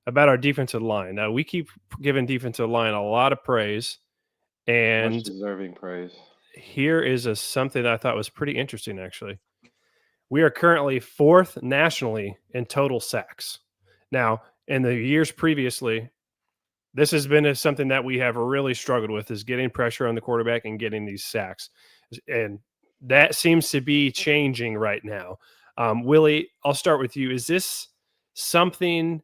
about our defensive line. Now, we keep giving defensive line a lot of praise, and Much deserving praise. here is something that I thought was pretty interesting, actually. We are currently 4th nationally in total sacks. Now, in the years previously, this has been something that we have really struggled with, is getting pressure on the quarterback and getting these sacks. And that seems to be changing right now. Willie, I'll start with you. Is this something,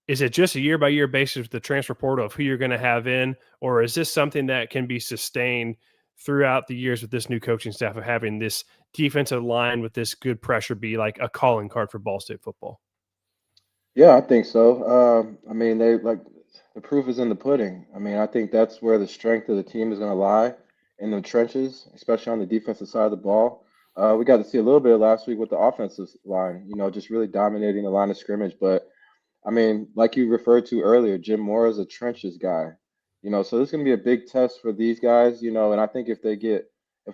is it just a year-by-year basis with the transfer portal of who you're going to have in, or is this something that can be sustained throughout the years with this new coaching staff of having this defensive line with this good pressure be like a calling card for Ball State football? Yeah, I think so. I mean, the proof is in the pudding. I mean, I think that's where the strength of the team is going to lie, in the trenches, especially on the defensive side of the ball. We got to see a little bit last week with the offensive line, just really dominating the line of scrimmage. But I mean, like you referred to earlier, Jim Mora is a trenches guy. So this is going to be a big test for these guys. And I think if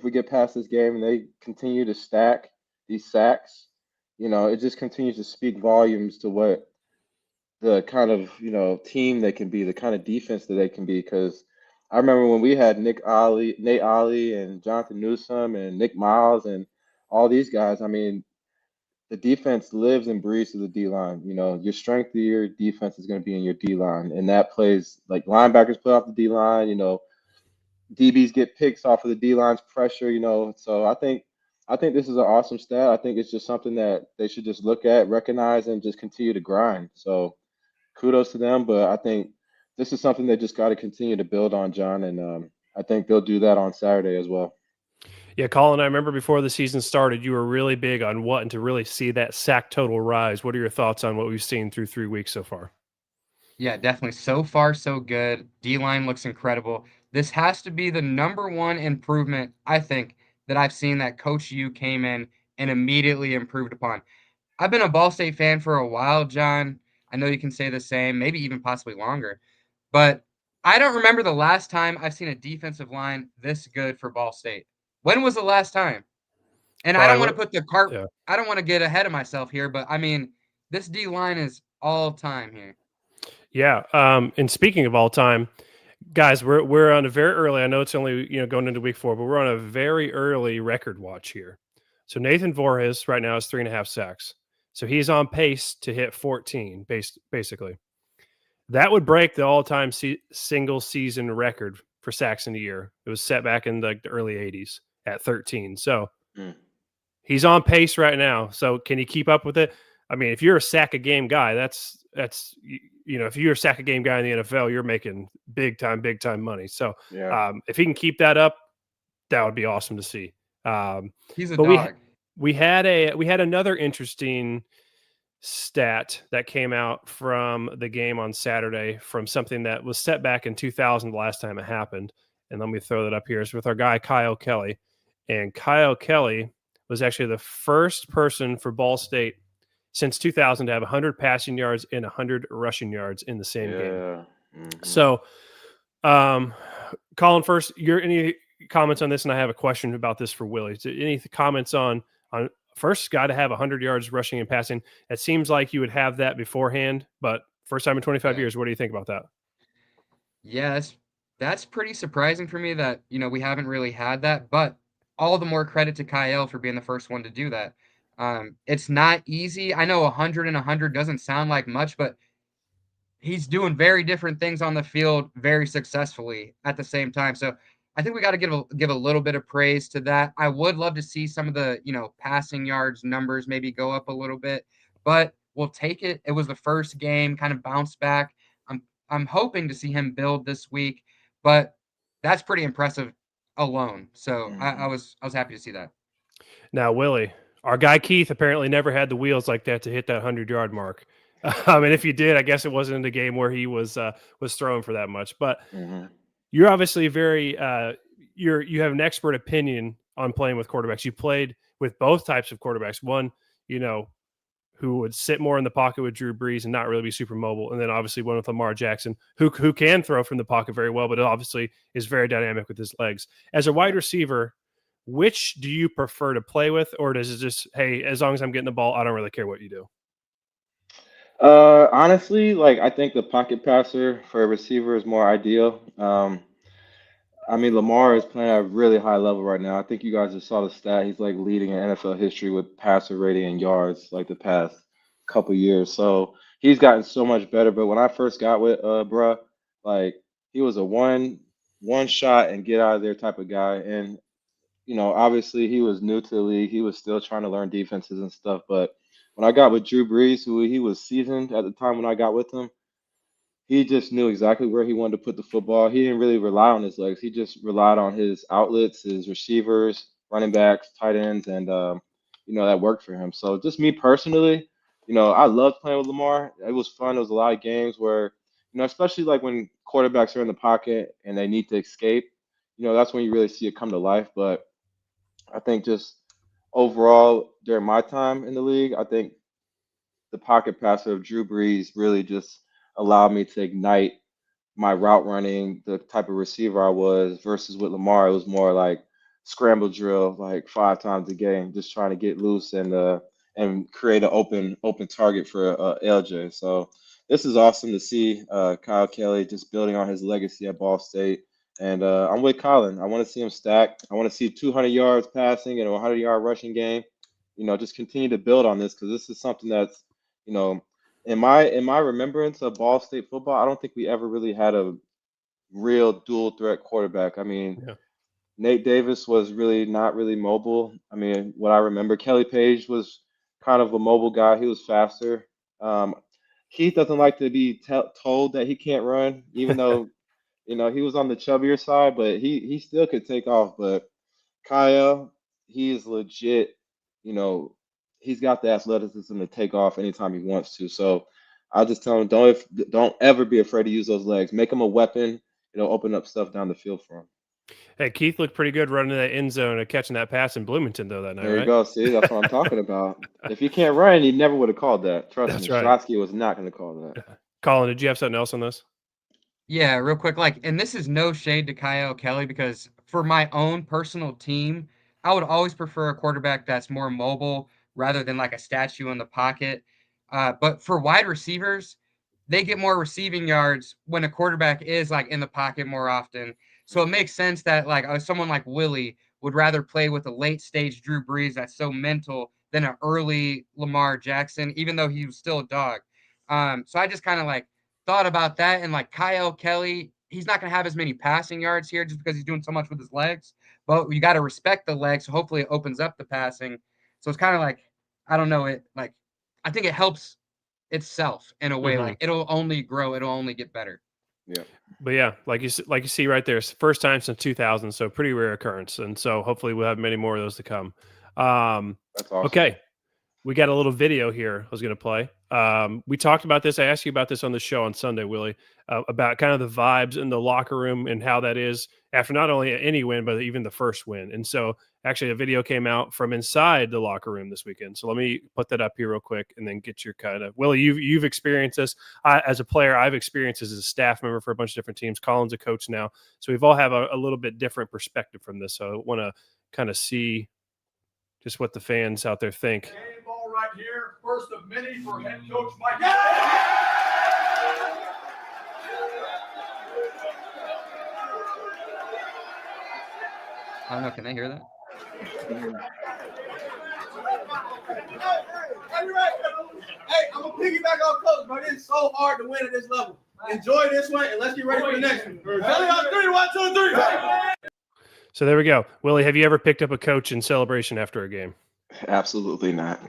we get past this game and they continue to stack these sacks, it just continues to speak volumes to what the kind of team they can be, the kind of defense that they can be. Because I remember when we had Nate Ollie, and Jonathan Newsome and Nick Miles and all these guys. I mean, the defense lives and breathes to the D line. Your strength of your defense is going to be in your D line, and that plays like linebackers play off the D line. DBs get picks off of the D line's pressure. So I think this is an awesome stat. I think it's just something that they should just look at, recognize, and just continue to grind. So kudos to them. But I think this is something they just got to continue to build on, John, and I think they'll do that on Saturday as well. Yeah, Collin, I remember before the season started, you were really big on wanting to really see that sack total rise. What are your thoughts on what we've seen through 3 weeks so far? Yeah, definitely. So far, so good. D-line looks incredible. This has to be the number one improvement, I think, that I've seen that Coach U came in and immediately improved upon. I've been a Ball State fan for a while, John. I know you can say the same, maybe even possibly longer. But I don't remember the last time I've seen a defensive line this good for Ball State. When was the last time? And I don't want to put the cart. Yeah. I don't want to get ahead of myself here, but I mean, this D line is all time here. Yeah. And speaking of all time, guys, we're on a very early. I know it's only going into week 4, but we're on a very early record watch here. So Nathan Voorhees right now is 3.5 sacks. So he's on pace to hit 14, basically. That would break the all-time single season record for sacks in a year. It was set back in the early 80s at 13. So he's on pace right now. So can he keep up with it? I mean, if you're a sack a game guy, that's if you're a sack a game guy in the NFL, you're making big time money. So if he can keep that up, that would be awesome to see. He's a dog. We had another interesting stat that came out from the game on Saturday from something that was set back in 2000 the last time it happened. And let me throw that up here. It's with our guy Kyle Kelly. And Kyle Kelly was actually the first person for Ball State since 2000 to have 100 passing yards and 100 rushing yards in the same game. Mm-hmm. So, Collin, first, any comments on this? And I have a question about this for Willie. So any comments on first guy to have 100 yards rushing and passing? It seems like you would have that beforehand, but first time in 25 years. What do you think about that? Yeah, that's pretty surprising for me that, we haven't really had that, but all the more credit to Kyle for being the first one to do that. It's not easy. I know 100 and 100 doesn't sound like much, but he's doing very different things on the field very successfully at the same time. So I think we got to give a little bit of praise to that. I would love to see some of the, passing yards numbers maybe go up a little bit, but we'll take it. It was the first game, kind of bounce back. I'm hoping to see him build this week, but that's pretty impressive alone. So I was happy to see that. Now, Willie, our guy Keith apparently never had the wheels like that to hit that 100-yard mark. And if you did, I guess it wasn't in the game where he was throwing for that much. But you're obviously very you have an expert opinion on playing with quarterbacks. You played with both types of quarterbacks. One, who would sit more in the pocket with Drew Brees and not really be super mobile, and then obviously one with Lamar Jackson, who can throw from the pocket very well, but obviously is very dynamic with his legs. As a wide receiver, which do you prefer to play with, or does it just, hey, as long as I'm getting the ball, I don't really care what you do? Honestly, like I think the pocket passer for a receiver is more ideal. I mean, Lamar is playing at a really high level right now. I think you guys just saw the stat. He's like leading in NFL history with passer rating and yards like the past couple years. So he's gotten so much better. But when I first got with bruh, like he was a one shot and get out of there type of guy. And obviously he was new to the league. He was still trying to learn defenses and stuff. But when I got with Drew Brees, who he was seasoned at the time when I got with him, he just knew exactly where he wanted to put the football. He didn't really rely on his legs. He just relied on his outlets, his receivers, running backs, tight ends, and that worked for him. So just me personally, I loved playing with Lamar. It was fun. There was a lot of games where, especially like when quarterbacks are in the pocket and they need to escape, that's when you really see it come to life. But I think just overall during my time in the league, I think the pocket passer of Drew Brees really just allowed me to ignite my route running, the type of receiver I was, versus with Lamar, it was more like scramble drill, like 5 times a game, just trying to get loose and create an open target for LJ. So this is awesome to see Kyle Kelly just building on his legacy at Ball State. And I'm with Collin. I want to see him stack. I want to see 200 yards passing and a 100-yard rushing game. Just continue to build on this because this is something that's, you know, in my remembrance of Ball State football, I don't think we ever really had a real dual threat quarterback. I mean, Yeah. Nate Davis was really not really mobile. I mean, what I remember, Kelly Page was kind of a mobile guy. He was faster. Um, Keith doesn't like to be told that he can't run, even though he was on the chubbier side, but he still could take off. But Kyle, he is legit. You know, he's got the athleticism to take off anytime he wants to. So I'll just tell him don't ever be afraid to use those legs. Make him a weapon. Open up stuff down the field for him. Hey, Keith looked pretty good running that end zone and catching that pass in Bloomington, though, that night, There you right? go. See, that's what I'm talking about. If he can't run, he never would have called that. Trust That's me, right. Schlotsky was not going to call that. Collin, did you have something else on this? Yeah, real quick, and this is no shade to Kyle Kelly because for my own personal team, I would always prefer a quarterback that's more mobile rather than like a statue in the pocket. But for wide receivers, they get more receiving yards when a quarterback is like in the pocket more often. So it makes sense that like someone like Willie would rather play with a late stage Drew Brees that's so mental than an early Lamar Jackson, even though he was still a dog. So I just kind of like thought about that, and like Kyle Kelly, he's not going to have as many passing yards here just because he's doing so much with his legs, but you got to respect the legs. So hopefully it opens up the passing. So it's kind of like, I don't know, I think it helps itself in a way. Mm-hmm. Like it'll only grow, it'll only get better. Yeah. But yeah, like you see right there, it's the first time since 2000, so pretty rare occurrence. And so hopefully we'll have many more of those to come. That's awesome. Okay. We got a little video here I was going to play. We talked about this. I asked you about this on the show on Sunday, Willie, about kind of the vibes in the locker room and how that is after not only any win, but even the first win. And so actually a video came out from inside the locker room this weekend. So let me put that up here real quick and then get your kind of, Willie, you've experienced this. As a player, I've experienced this as a staff member for a bunch of different teams. Collin's a coach now. So we've all have a little bit different perspective from this. So I want to kind of see just what the fans out there think. Game ball right here. First of many for head coach Mike. I don't know. Can they hear that? Hey, I'm gonna piggyback on Coach, but it's so hard to win at this level. Enjoy this one, and let's get ready for the next one. Tell me on 3, 1, 2, 3. So there we go. Willie, have you ever picked up a coach in celebration after a game? Absolutely not.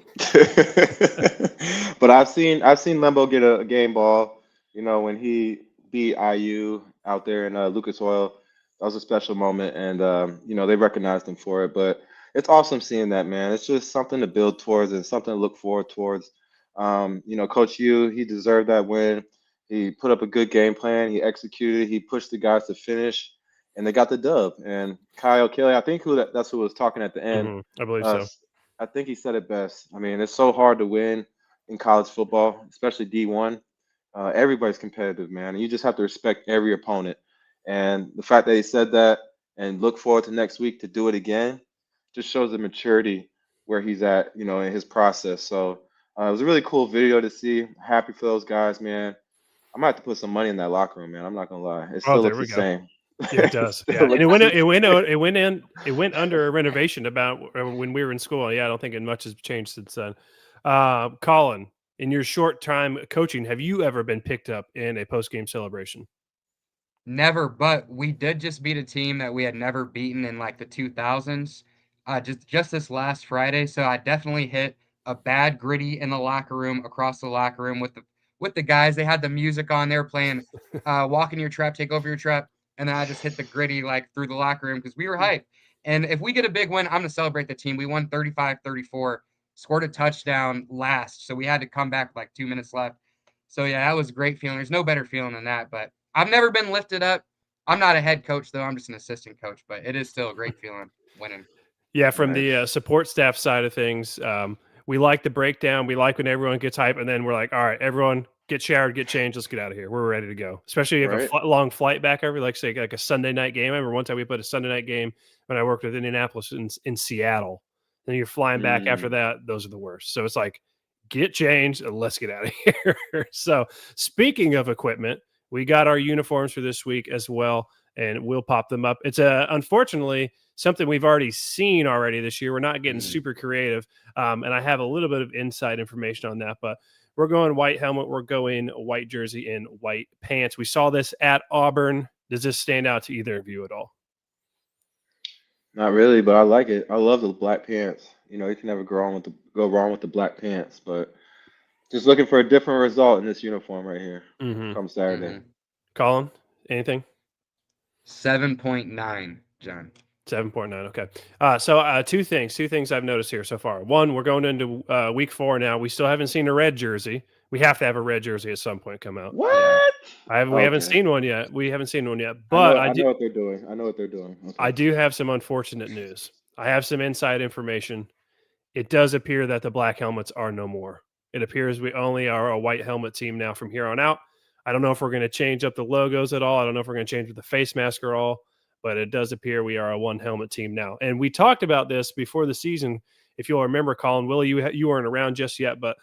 But I've seen Lembo get a game ball. You know, when he beat IU out there in Lucas Oil, that was a special moment, and you know, they recognized him for it. But it's awesome seeing that, man. It's just something to build towards and something to look forward towards. You know, Coach U, he deserved that win. He put up a good game plan. He executed. He pushed the guys to finish, and they got the dub. And Kyle Kelly, I think that's who was talking at the end. I believe Uh, so. I think he said it best. I mean, it's so hard to win in college football, especially D1. Everybody's competitive, man. And you just have to respect every opponent. And the fact that he said that and look forward to next week to do it again just shows the maturity where he's at, you know, in his process. So it was a really cool video to see. Happy for those guys, man. I might have to put some money in that locker room, man. I'm not gonna lie. It still there looks we the go. same. Yeah, it does. still Yeah, and looks it went under a renovation about when we were in school. Yeah, I don't think much has changed since then. Collin, in your short time coaching, have you ever been picked up in a post game celebration? Never, but we did just beat a team that we had never beaten in like the 2000s. Just this last Friday, so I definitely hit a bad gritty in the locker room, across the locker room with the guys. They had the music on. They were playing "Walk in Your Trap, Take Over Your Trap," and then I just hit the gritty like through the locker room because we were hyped. And if we get a big win, I'm gonna celebrate the team. We won 35-34, scored a touchdown last, so we had to come back with like 2 minutes left. So yeah, that was a great feeling. There's no better feeling than that, but I've never been lifted up. I'm not a head coach, though. I'm just an assistant coach, but it is still a great feeling winning. Yeah, from nice. the support staff side of things, we like the breakdown. We like when everyone gets hype, and then we're like, all right, everyone get showered, get changed, let's get out of here. We're ready to go. Especially if you have Right. a long flight back over, like say like a Sunday night game. I remember one time we put a Sunday night game when I worked with Indianapolis in Seattle. Then you're flying back after that. Those are the worst. So it's like, get changed and let's get out of here. So speaking of equipment, we got our uniforms for this week as well, and we'll pop them up. It's unfortunately something we've already seen this year. We're not getting super creative, and I have a little bit of inside information on that, but we're going white helmet, we're going white jersey, and white pants. We saw this at Auburn. Does this stand out to either of you at all? Not really, but I like it. I love the black pants. You know, you can never go wrong with the black pants, but just looking for a different result in this uniform right here come Saturday. Collin, anything? 7.9, John. 7.9. Okay. So two things I've noticed here so far. One, we're going into week 4 now. We still haven't seen a red jersey. We have to have a red jersey at some point come out. What? We haven't seen one yet. But I know what they're doing. Okay. I do have some unfortunate news. I have some inside information. It does appear that the black helmets are no more. It appears we only are a white helmet team now from here on out. I don't know if we're going to change up the logos at all. I don't know if we're going to change the face mask at all, but it does appear we are a one helmet team now. And we talked about this before the season. If you'll remember, Collin, Willie, you weren't around just yet, but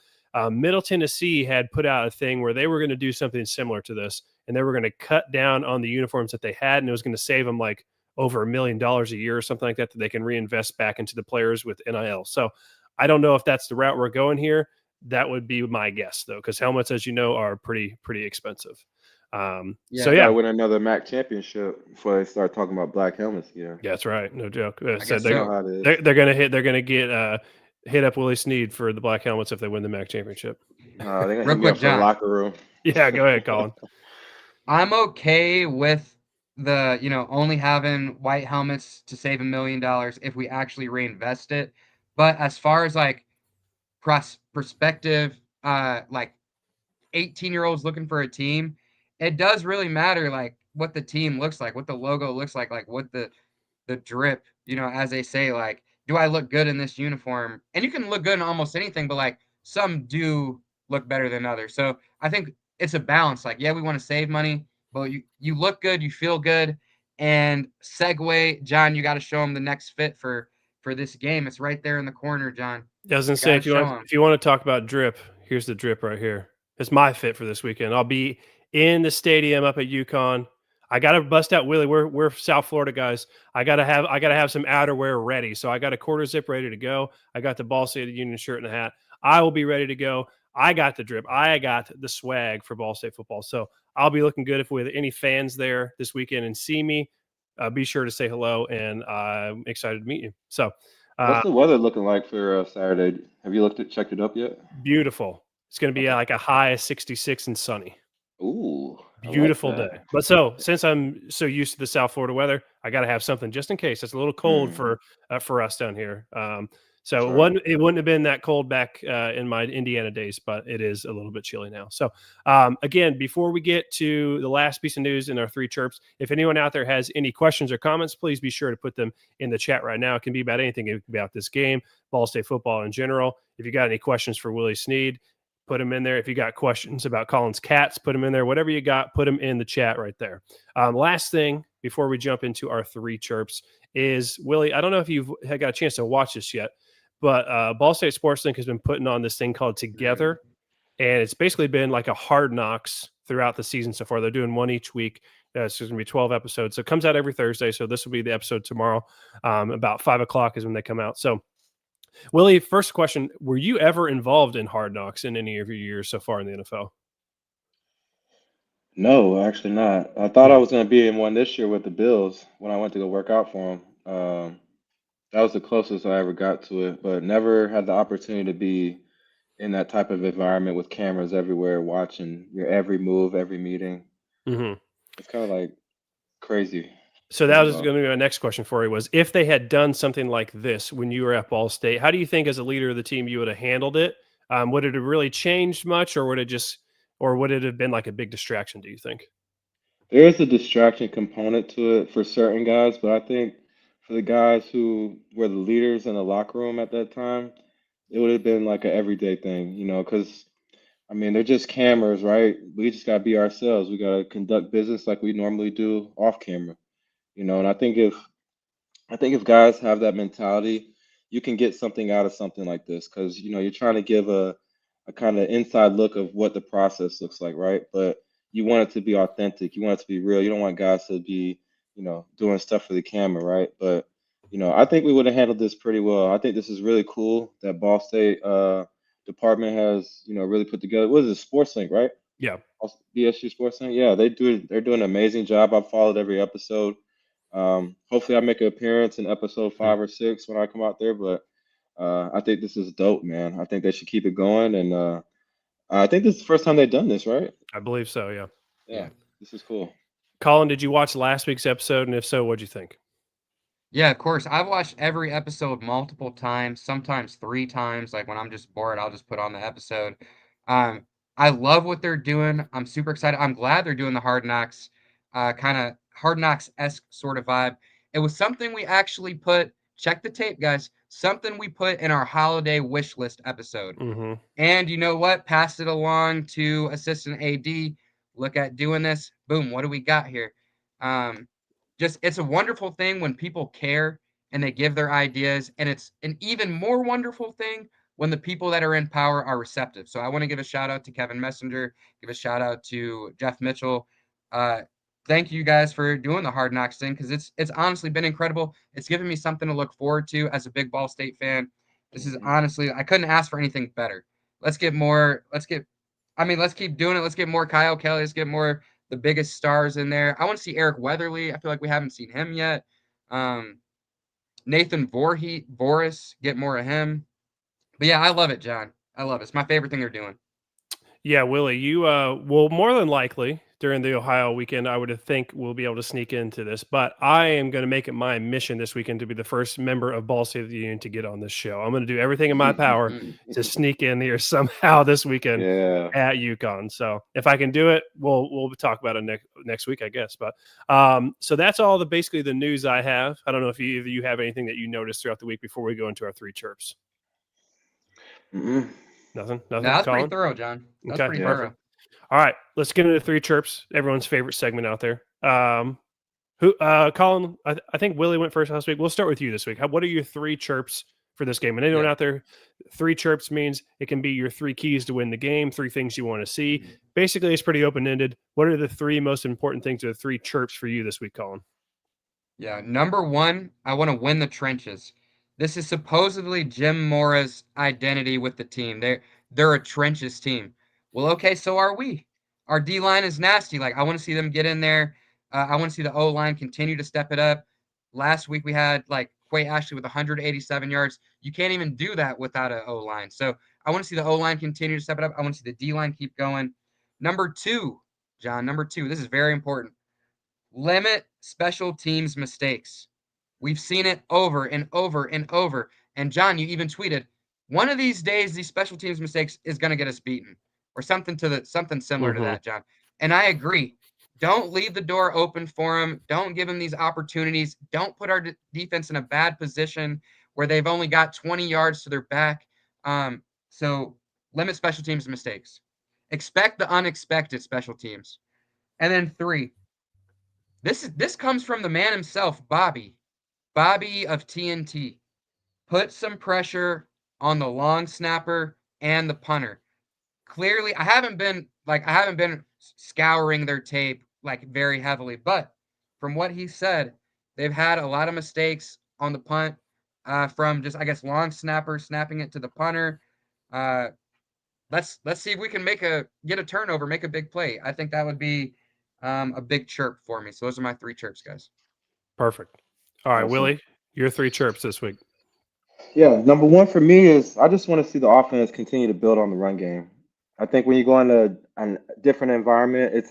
Middle Tennessee had put out a thing where they were going to do something similar to this, and they were going to cut down on the uniforms that they had, and it was going to save them like over $1 million a year or something like that they can reinvest back into the players with NIL. So I don't know if that's the route we're going here. That would be my guess, though, because helmets, as you know, are pretty expensive. So yeah, win another MAC championship before they start talking about black helmets. Yeah, that's right. No joke. So They're gonna get hit up Willie Snead for the black helmets if they win the MAC championship. No, they're gonna hit me up for the locker room. Yeah, go ahead, Collin. I'm okay with the only having white helmets to save $1 million if we actually reinvest it. But as far as like perspective, like 18-year-olds looking for a team, it does really matter like what the team looks like, what the logo looks like what the drip, as they say, like, do I look good in this uniform? And you can look good in almost anything, but like some do look better than others. So I think it's a balance. Like, yeah, we want to save money, but you look good, you feel good. And segue, John, you got to show them the next fit for this game. It's right there in the corner, John. I was gonna say, if you want to talk about drip, here's the drip right here. It's my fit for this weekend. I'll be in the stadium up at UConn. I gotta bust out Willie. We're South Florida guys. I gotta have some outerwear ready. So I got a quarter zip ready to go. I got the Ball State Union shirt and a hat. I will be ready to go. I got the drip. I got the swag for Ball State football. So I'll be looking good if with any fans there this weekend and see me. Be sure to say hello, and I'm excited to meet you. So What's the weather looking like for Saturday? Have you checked it up yet? beautiful. It's going to be Okay. like a high of 66 and sunny. Ooh, I like Beautiful day. that. But since I'm so used to the South Florida weather, I got to have something just in case. It's a little cold for us down here. So Sure. it wouldn't have been that cold back in my Indiana days, but it is a little bit chilly now. So again, before we get to the last piece of news in our 3 chirps, if anyone out there has any questions or comments, please be sure to put them in the chat right now. It can be about anything. It can be about this game, Ball State football in general. If you got any questions for Willie Snead, put them in there. If you got questions about Collin's cats, put them in there. Whatever you got, put them in the chat right there. Last thing before we jump into our 3 chirps is, Willie, I don't know if you've got a chance to watch this yet, but Ball State Sports Link has been putting on this thing called Together, and it's basically been like a Hard Knocks throughout the season so far. They're doing one each week. It's going to be 12 episodes. So it comes out every Thursday. So this will be the episode tomorrow. About 5 o'clock is when they come out. So Willie, first question, were you ever involved in Hard Knocks in any of your years so far in the NFL? No, actually not. I thought I was going to be in one this year with the Bills when I went to go work out for them. That was the closest I ever got to it, but never had the opportunity to be in that type of environment with cameras everywhere, watching your every move, every meeting. Mm-hmm. It's kind of like crazy. So that was going to be my next question for you, was if they had done something like this when you were at Ball State, how do you think as a leader of the team you would have handled it? Would it have really changed much, or would it have been like a big distraction, do you think? There is a distraction component to it for certain guys, but I think for the guys who were the leaders in the locker room at that time, it would have been like an everyday thing, because I mean, they're just cameras, right? We just gotta be ourselves. We gotta conduct business like we normally do off camera, and I think if guys have that mentality, you can get something out of something like this because you're trying to give a kind of inside look of what the process looks like, right? But you want it to be authentic. You want it to be real. You don't want guys to be, doing stuff for the camera, right? But I think we would have handled this pretty well. I think this is really cool that Ball State department has, really put together. What is it, Sports Link, right? Yeah. BSU Sports Link. Yeah, they're doing an amazing job. I've followed every episode. Hopefully I make an appearance in episode 5 or 6 when I come out there, but I think this is dope, man. I think they should keep it going, and I think this is the first time they've done this, right? I believe so, yeah. Yeah, this is cool. Collin, did you watch last week's episode, and if so, what'd you think? Yeah, of course. I've watched every episode multiple times, sometimes 3 times. Like when I'm just bored, I'll just put on the episode. I love what they're doing. I'm super excited. I'm glad they're doing the Hard Knocks, kind of Hard Knocks-esque sort of vibe. It was something we actually check the tape, guys, something we put in our holiday wish list episode. Mm-hmm. And you know what? Passed it along to assistant AD. Look at doing this. Boom. What do we got here? It's a wonderful thing when people care and they give their ideas. And it's an even more wonderful thing when the people that are in power are receptive. So I want to give a shout out to Kevin Messenger, give a shout out to Jeff Mitchell. Thank you guys for doing the Hard Knocks thing because it's honestly been incredible. It's given me something to look forward to as a big Ball State fan. This is honestly, I couldn't ask for anything better. Let's keep doing it. Let's get more Kyle Kelly. Let's get more the biggest stars in there. I want to see Eric Weatherly. I feel like we haven't seen him yet. Nathan Voris, get more of him. But yeah, I love it, John. I love it. It's my favorite thing they're doing. Yeah, Willie, you will more than likely during the Ohio weekend, I would think we'll be able to sneak into this. But I am going to make it my mission this weekend to be the first member of Ball State of the Union to get on this show. I'm going to do everything in my power to sneak in here somehow this weekend at UConn. So if I can do it, we'll talk about it next week, I guess. But so that's all basically the news I have. I don't know if either you have anything that you noticed throughout the week before we go into our 3 chirps. Mm-mm. Nothing. No, that's pretty thorough, John. That's pretty thorough. All right, let's get into 3 chirps. Everyone's favorite segment out there. Collin, I think Willie went first last week. We'll start with you this week. What are your 3 chirps for this game? And anyone out there, 3 chirps means it can be your 3 keys to win the game, 3 things you want to see. Basically, it's pretty open-ended. What are the 3 most important things or the 3 chirps for you this week, Collin? Yeah, number 1, I want to win the trenches. This is supposedly Jim Mora's identity with the team. They're a trenches team. Well, okay, so are we. Our D line is nasty. Like I want to see them get in there. I want to see the O line continue to step it up. Last week we had like Quay Ashley with 187 yards. You can't even do that without an O line. So I want to see the O line continue to step it up. I want to see the D line keep going. Number 2, John. Number 2. This is very important. Limit special teams mistakes. We've seen it over and over and over. And John, you even tweeted, one of these days, these special teams mistakes is going to get us beaten, or something similar to that, John. And I agree. Don't leave the door open for them. Don't give them these opportunities. Don't put our defense in a bad position where they've only got 20 yards to their back. So limit special teams mistakes. Expect the unexpected special teams. And then 3, this comes from the man himself, Bobby of TNT. Put some pressure on the long snapper and the punter. Clearly, I haven't been scouring their tape like very heavily, but from what he said, they've had a lot of mistakes on the punt from just, I guess, long snapper snapping it to the punter. Let's see if we can get a turnover, make a big play. I think that would be a big chirp for me. So those are my 3 chirps, guys. Perfect. All right, Awesome. Willie, your 3 chirps this week. Yeah, number 1 for me is I just want to see the offense continue to build on the run game. I think when you go into a different environment, it's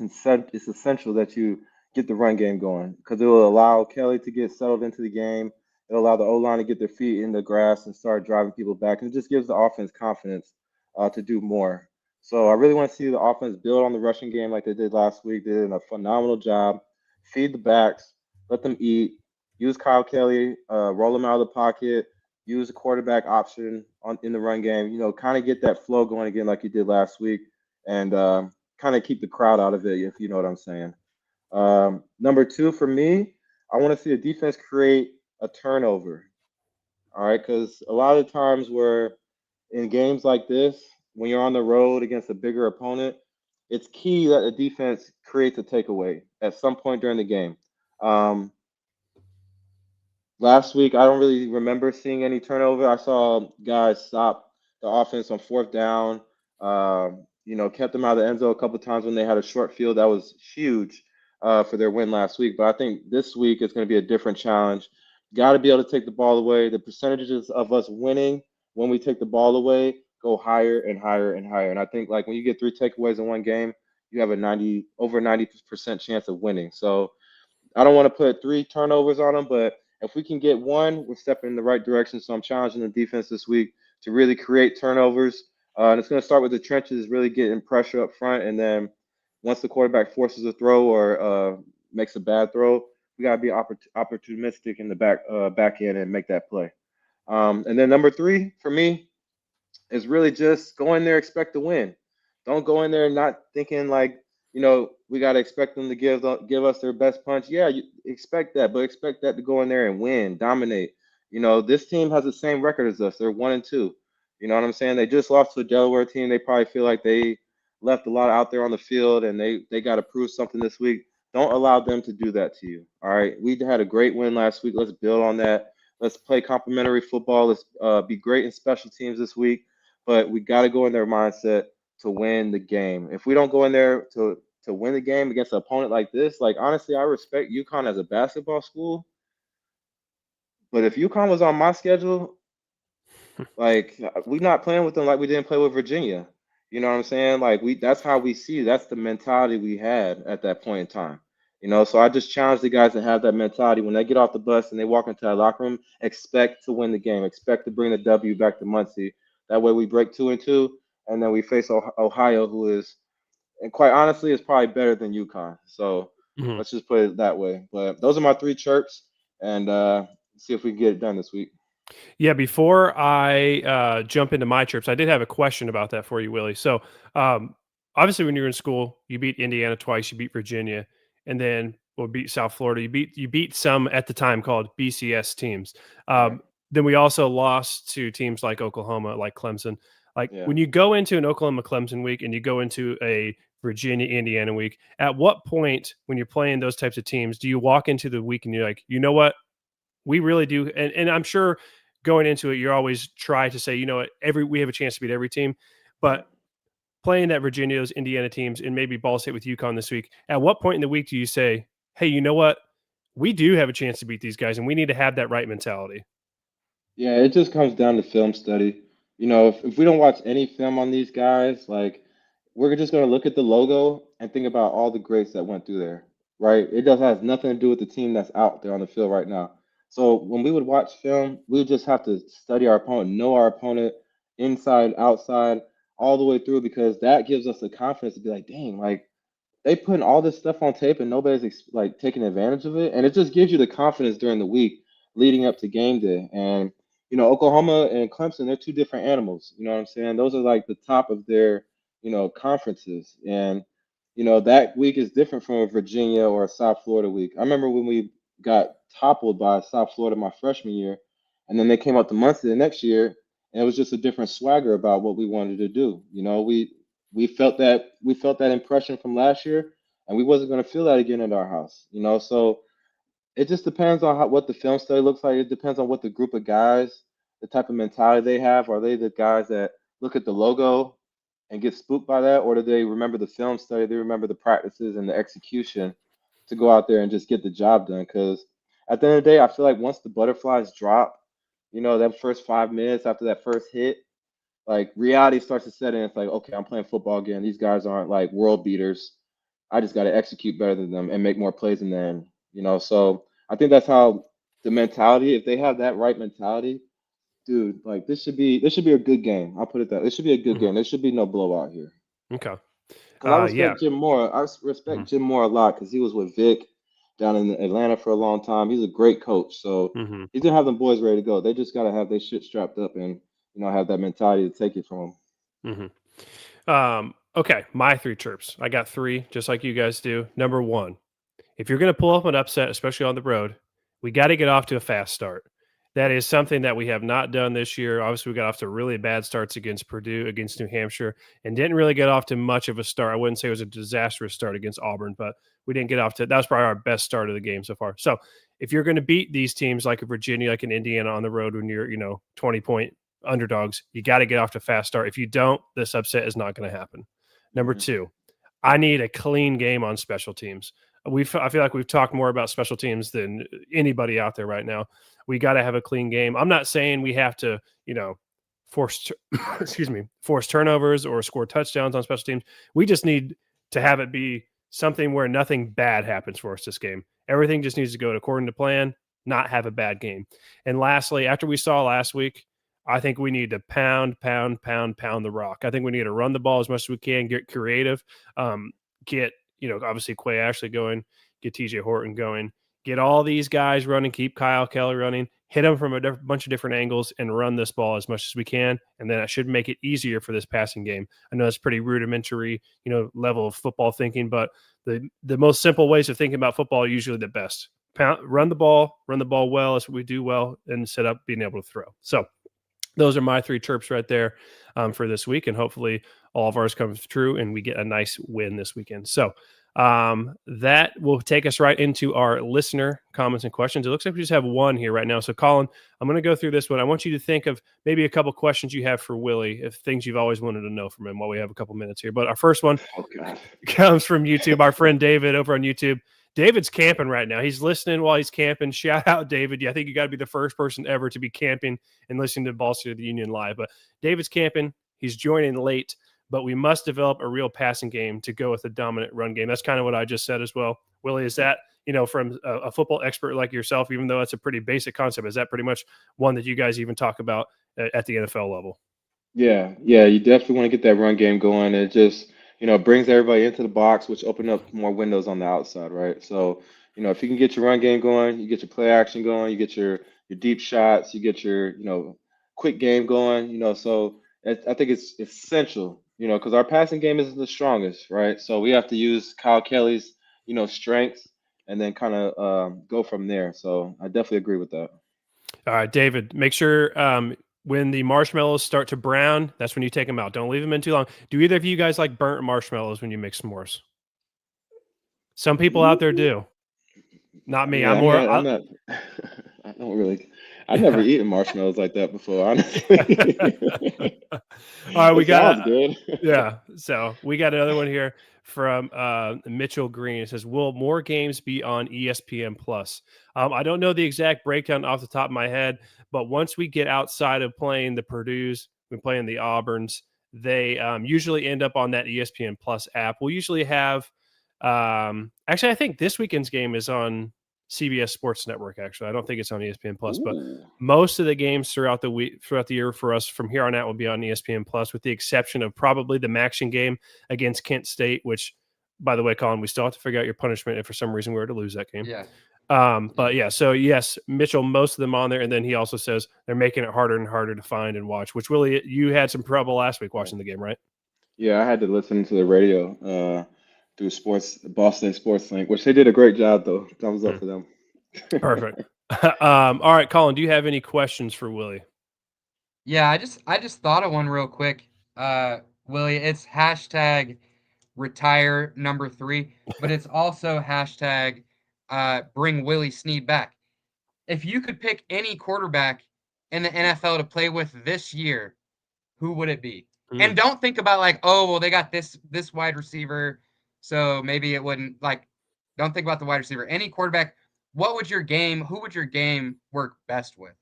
essential that you get the run game going because it will allow Kelly to get settled into the game. It'll allow the O-line to get their feet in the grass and start driving people back, and it just gives the offense confidence to do more. So I really want to see the offense build on the rushing game like they did last week. They did a phenomenal job. Feed the backs, let them eat. Use Kyle Kelly, roll them out of the pocket. Use the quarterback option in the run game. You know, kind of get that flow going again like you did last week, and kind of keep the crowd out of it, if you know what I'm saying. Number 2 for me, I want to see the defense create a turnover. All right, because a lot of times where in games like this, when you're on the road against a bigger opponent, it's key that the defense creates a takeaway at some point during the game. Um, Last week, I don't really remember seeing any turnover. I saw guys stop the offense on 4th down. Kept them out of the end zone a couple of times when they had a short field. That was huge for their win last week. But I think this week is going to be a different challenge. Got to be able to take the ball away. The percentages of us winning when we take the ball away go higher and higher and higher. And I think like when you get 3 takeaways in one game, you have over 90% chance of winning. So I don't want to put 3 turnovers on them, but if we can get 1, we're stepping in the right direction. So I'm challenging the defense this week to really create turnovers. And it's going to start with the trenches, really getting pressure up front. And then once the quarterback forces a throw or makes a bad throw, we got to be opportunistic in the back end and make that play. And then number 3 for me is really just go in there, expect to win. Don't go in there not thinking like, we got to expect them to give us their best punch. Yeah, you expect that, but expect that to go in there and win, dominate. This team has the same record as us. They're 1-2. You know what I'm saying? They just lost to a Delaware team. They probably feel like they left a lot out there on the field, and they got to prove something this week. Don't allow them to do that to you. All right, we had a great win last week. Let's build on that. Let's play complementary football. Let's be great in special teams this week. But we got to go in their mindset to win the game. If we don't go in there to win the game against an opponent like this, like honestly, I respect UConn as a basketball school. But if UConn was on my schedule, like we're not playing with them like we didn't play with Virginia. You know what I'm saying? Like that's how we see. That's the mentality we had at that point in time. So I just challenge the guys to have that mentality when they get off the bus and they walk into that locker room. Expect to win the game. Expect to bring the W back to Muncie. That way we break 2-2, and then we face Ohio, who is, and quite honestly, is probably better than UConn. So let's just put it that way. But those are my 3 chirps, and see if we can get it done this week. Yeah, before I jump into my chirps, I did have a question about that for you, Willie. So obviously when you're in school, you beat Indiana twice, you beat Virginia, and then beat South Florida. You beat some at the time called BCS teams. Right. Then we also lost to teams like Oklahoma, like Clemson. When you go into an Oklahoma-Clemson week and you go into a Virginia-Indiana week, at what point when you're playing those types of teams do you walk into the week and you're like, you know what? We really do. And I'm sure going into it, you're always try to say, you know what, we have a chance to beat every team, but playing that Virginia, those Indiana teams, and maybe Ball State with UConn this week, at what point in the week do you say, hey, you know what, we do have a chance to beat these guys, and we need to have that right mentality? Yeah, it just comes down to film study. If we don't watch any film on these guys, like we're just gonna look at the logo and think about all the greats that went through there, right? It does has nothing to do with the team that's out there on the field right now. So when we would watch film, we would just have to study our opponent, know our opponent inside, outside, all the way through, because that gives us the confidence to be like, dang, like they putting all this stuff on tape and nobody's like taking advantage of it, and it just gives you the confidence during the week leading up to game day. And Oklahoma and Clemson, they're two different animals. You know what I'm saying? Those are like the top of their conferences, and that week is different from a Virginia or a South Florida week. I remember when we got toppled by South Florida my freshman year, and then they came out to Muncie the next year, and it was just a different swagger about what we wanted to do. We felt that impression from last year, and we wasn't going to feel that again at our house. So it just depends on what the film study looks like. It depends on what the group of guys, the type of mentality they have. Are they the guys that look at the logo and get spooked by that, or do they remember the film study? They remember the practices and the execution to go out there and just get the job done. Because at the end of the day, I feel like once the butterflies drop, that first 5 minutes after that first hit, like reality starts to set in. It's like, okay, I'm playing football again. These guys aren't like world beaters. I just got to execute better than them and make more plays than them. So I think that's how the mentality. If they have that right mentality, dude, like this should be a good game. I'll put it that. This should be a good game. There should be no blowout here. Okay. Because I respect Jim Mora. I respect Jim Mora a lot because he was with Vic down in Atlanta for a long time. He's a great coach. So he's gonna have them boys ready to go. They just gotta have their shit strapped up and have that mentality to take it from them. Okay, my 3 chirps. I got 3, just like you guys do. Number 1, if you're going to pull up an upset, especially on the road, we got to get off to a fast start. That is something that we have not done this year. Obviously, we got off to really bad starts against Purdue, against New Hampshire, and didn't really get off to much of a start. I wouldn't say it was a disastrous start against Auburn, but we didn't get off to – that was probably our best start of the game so far. So if you're going to beat these teams like a Virginia, like an Indiana on the road when you're 20-point underdogs, you got to get off to a fast start. If you don't, this upset is not going to happen. Number 2, I need a clean game on special teams. I feel like we've talked more about special teams than anybody out there right now. We got to have a clean game. I'm not saying we have to, force turnovers or score touchdowns on special teams. We just need to have it be something where nothing bad happens for us this game. Everything just needs to go according to plan, not have a bad game. And lastly, after we saw last week, I think we need to pound the rock. I think we need to run the ball as much as we can, get creative, get, obviously Quay Ashley going, get TJ Horton going, get all these guys running, keep Kyle Kelly running, hit them from a bunch of different angles and run this ball as much as we can. And then it should make it easier for this passing game. I know it's pretty rudimentary, level of football thinking, but the most simple ways of thinking about football are usually the best. Run the ball well. That's what we do well, and set up being able to throw. So those are my 3 chirps right there for this week. And hopefully all of ours comes true and we get a nice win this weekend. So that will take us right into our listener comments and questions. It looks like we just have one here right now. So Collin, I'm going to go through this one. I want you to think of maybe a couple questions you have for Willie, if things you've always wanted to know from him while we have a couple minutes here. But our first one comes from YouTube, our friend David over on YouTube. David's camping right now. He's listening while he's camping. Shout out, David. I think you got to be the first person ever to be camping and listening to Ball State of the Union live. But David's camping. He's joining late, but we must develop a real passing game to go with a dominant run game. That's kind of what I just said as well. Willie, is that, from a football expert like yourself, even though it's a pretty basic concept, is that pretty much one that you guys even talk about at the NFL level? Yeah, you definitely want to get that run game going. It just brings everybody into the box, which open up more windows on the outside, right? So, if you can get your run game going, you get your play action going, you get your deep shots, you get your, quick game going, so I think it's essential, because our passing game isn't the strongest, right? So we have to use Kyle Kelly's, strengths and then kind of go from there. So I definitely agree with that. All right, David, make sure when the marshmallows start to brown, that's when you take them out. Don't leave them in too long. Do either of you guys like burnt marshmallows when you make s'mores? Some people out there do. Not me. Yeah, I'm more. not, I don't really. I never eaten marshmallows like that before, honestly. All right, we It sounds got good. yeah. So we got another one here from Mitchell Green. It says, "Will more games be on ESPN Plus?" I don't know the exact breakdown off the top of my head, but once we get outside of playing the Purdue's, we play in the Auburns, they usually end up on that ESPN Plus app. We'll usually have. Actually, I think this weekend's game is on CBS Sports Network. Actually, I don't think it's on ESPN Plus, but Ooh. most of the games throughout the year for us from here on out will be on ESPN Plus, with the exception of probably the Maction game against Kent State, which, by the way, Collin, we still have to figure out your punishment if for some reason we were to lose that game. Yeah. But yeah, so yes, Mitchell, most of them on there, and then he also says they're making it harder and harder to find and watch. Which really, you had some trouble last week watching the game, right? Yeah, I had to listen to the radio through Boston Sports Link, which they did a great job though. Thumbs up for them. Perfect. All right, Collin, do you have any questions for Willie? Yeah, I just thought of one real quick. Willie, it's hashtag retire number 3, but it's also hashtag bring Willie Snead back. If you could pick any quarterback in the NFL to play with this year, who would it be? And don't think about like, oh, well, they got this wide receiver, so maybe it wouldn't like. Don't think about the wide receiver. Any quarterback. Who would your game work best with?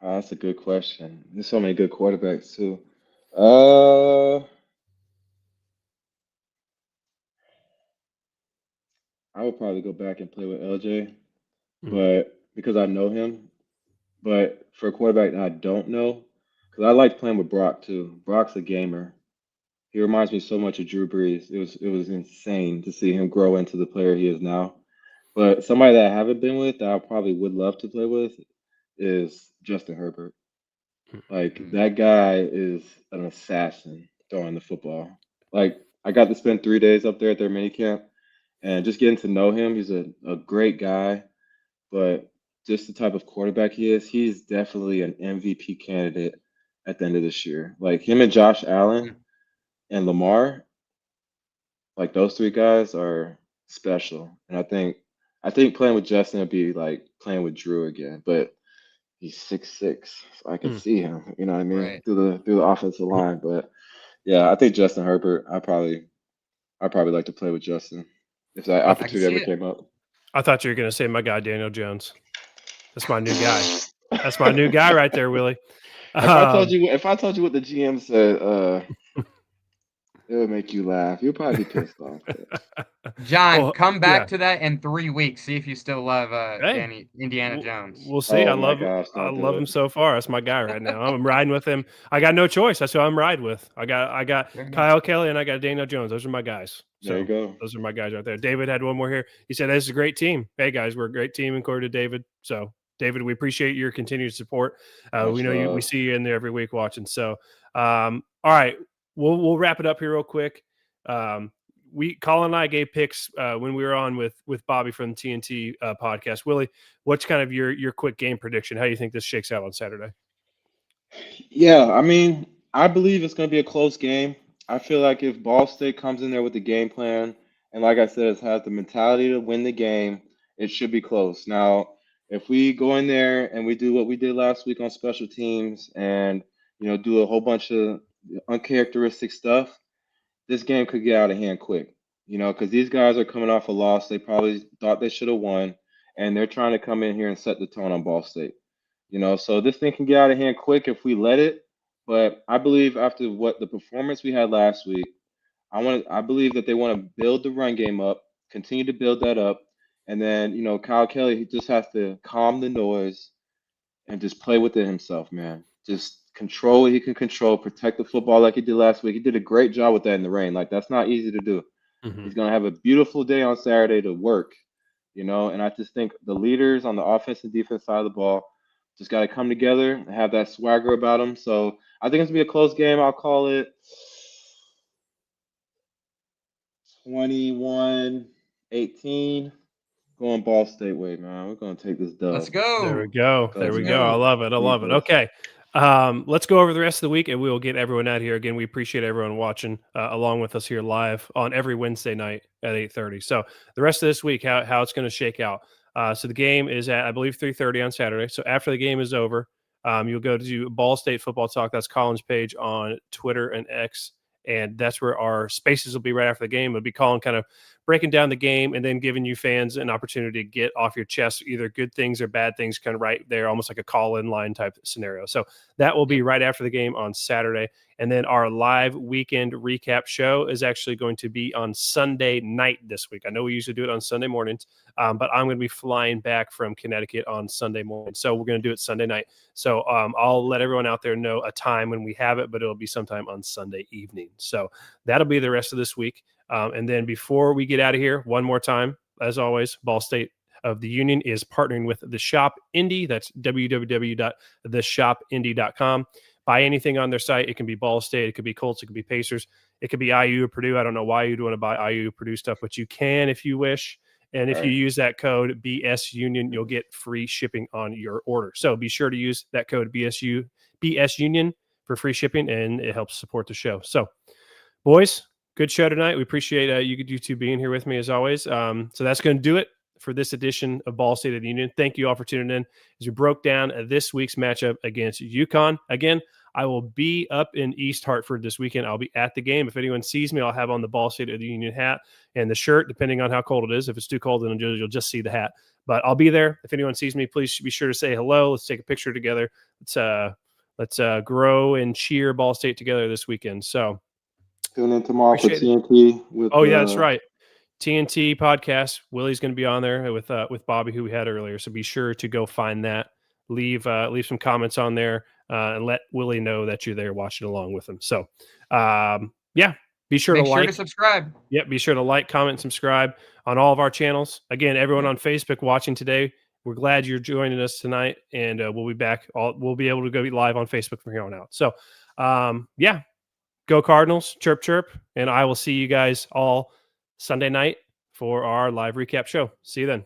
That's a good question. There's so many good quarterbacks too. I would probably go back and play with LJ, but because I know him. But for a quarterback that I don't know, because I like playing with Brock too. Brock's a gamer. He reminds me so much of Drew Brees. It was insane to see him grow into the player he is now. But somebody that I haven't been with that I probably would love to play with is Justin Herbert. Like that guy is an assassin throwing the football. Like I got to spend 3 days up there at their mini camp and just getting to know him. He's a great guy, but just the type of quarterback he is, he's definitely an MVP candidate at the end of this year. Like him and Josh Allen and Lamar, like those 3 guys are special. And I think playing with Justin would be like playing with Drew again, but he's 6'6", so I can see him. You know what I mean? Right. Through the offensive line. But yeah, I think Justin Herbert. I probably like to play with Justin if that I opportunity see ever it. came up. I thought you were going to say my guy Daniel Jones. That's my new guy. That's my new guy right there, Willie. If I told you what the GM said, it would make you laugh. You'll probably be pissed off. John, Well, come back yeah. to that in 3 weeks. See if you still love Hey, Indiana Jones. We'll see. Oh I my gosh, I don't do love him it. so far. That's my guy right now. I'm riding with him. I got no choice. That's who I'm riding with. I got Kyle Kelly and I got Daniel Jones. Those are my guys. So There you go. those are my guys right there. David had one more here. He said, "This is a great team. Hey guys, we're a great team." According to David. So David, we appreciate your continued support. Much We know we love. see you in there every week watching. So all right, we'll wrap it up here real quick. Collin and I gave picks when we were on with Bobby from the TNT podcast. Willie, what's kind of your quick game prediction? How do you think this shakes out on Saturday? Yeah, I mean, I believe it's going to be a close game. I feel like if Ball State comes in there with the game plan, and like I said, has the mentality to win the game, it should be close. Now, if we go in there and we do what we did last week on special teams and, do a whole bunch of uncharacteristic stuff, this game could get out of hand quick, because these guys are coming off a loss. They probably thought they should have won, and they're trying to come in here and set the tone on Ball State. So this thing can get out of hand quick if we let it. But I believe after what the performance we had last week, I believe that they want to build the run game up, continue to build that up, and then Kyle Kelly, he just has to calm the noise and just play with it himself, man. Just control what he can control, protect the football like he did last week. He did a great job with that in the rain. Like that's not easy to do. He's gonna have a beautiful day on Saturday to work, and I just think the leaders on the offense and defense side of the ball just got to come together and have that swagger about them. So I think it's gonna be a close game. I'll call it 21-18. Going Ball State way, man. We're gonna take this dub. Let's go. There we go. There we go. I love it. I love it. Jesus. Okay. Let's go over the rest of the week and we will get everyone out here. Again, we appreciate everyone watching along with us here live on every Wednesday night at 8:30. So the rest of this week, how it's going to shake out. So the game is at, I believe, 3:30 on Saturday. So after the game is over, you'll go to Ball State Football Talk. That's Collin's page on Twitter and X. And that's where our spaces will be right after the game. It'll be Collin kind of breaking down the game and then giving you fans an opportunity to get off your chest either good things or bad things kind of right there, almost like a call-in line type scenario. So that will be right after the game on Saturday. And then our live weekend recap show is actually going to be on Sunday night this week. I know we usually do it on Sunday mornings, but I'm going to be flying back from Connecticut on Sunday morning. So we're going to do it Sunday night. So I'll let everyone out there know a time when we have it, but it'll be sometime on Sunday evening. So that'll be the rest of this week. And then before we get out of here, one more time, as always, Ball State of the Union is partnering with The Shop Indy. That's www.theshopindy.com. Buy anything on their site. It can be Ball State. It could be Colts. It could be Pacers. It could be IU or Purdue. I don't know why you'd want to buy IU or Purdue stuff, but you can if you wish. And if you use that code BS Union, you'll get free shipping on your order. So be sure to use that code BS Union for free shipping, and it helps support the show. So, boys, good show tonight. We appreciate you two being here with me as always. So that's going to do it for this edition of Ball State of the Union. Thank you all for tuning in as we broke down this week's matchup against UConn. Again, I will be up in East Hartford this weekend. I'll be at the game. If anyone sees me, I'll have on the Ball State of the Union hat and the shirt, depending on how cold it is. If it's too cold, then you'll just see the hat. But I'll be there. If anyone sees me, please be sure to say hello. Let's take a picture together. Let's grow and cheer Ball State together this weekend. So tune in tomorrow for TNT. Yeah, that's right. TNT podcast. Willie's going to be on there with Bobby, who we had earlier. So be sure to go find that. Leave some comments on there and let Willie know that you're there watching along with him. So, be sure to subscribe. Yep, be sure to like, comment, and subscribe on all of our channels. Again, everyone on Facebook watching today, we're glad you're joining us tonight, and we'll be back. We'll be able to go live on Facebook from here on out. So, go Cardinals, chirp, chirp, and I will see you guys all Sunday night for our live recap show. See you then.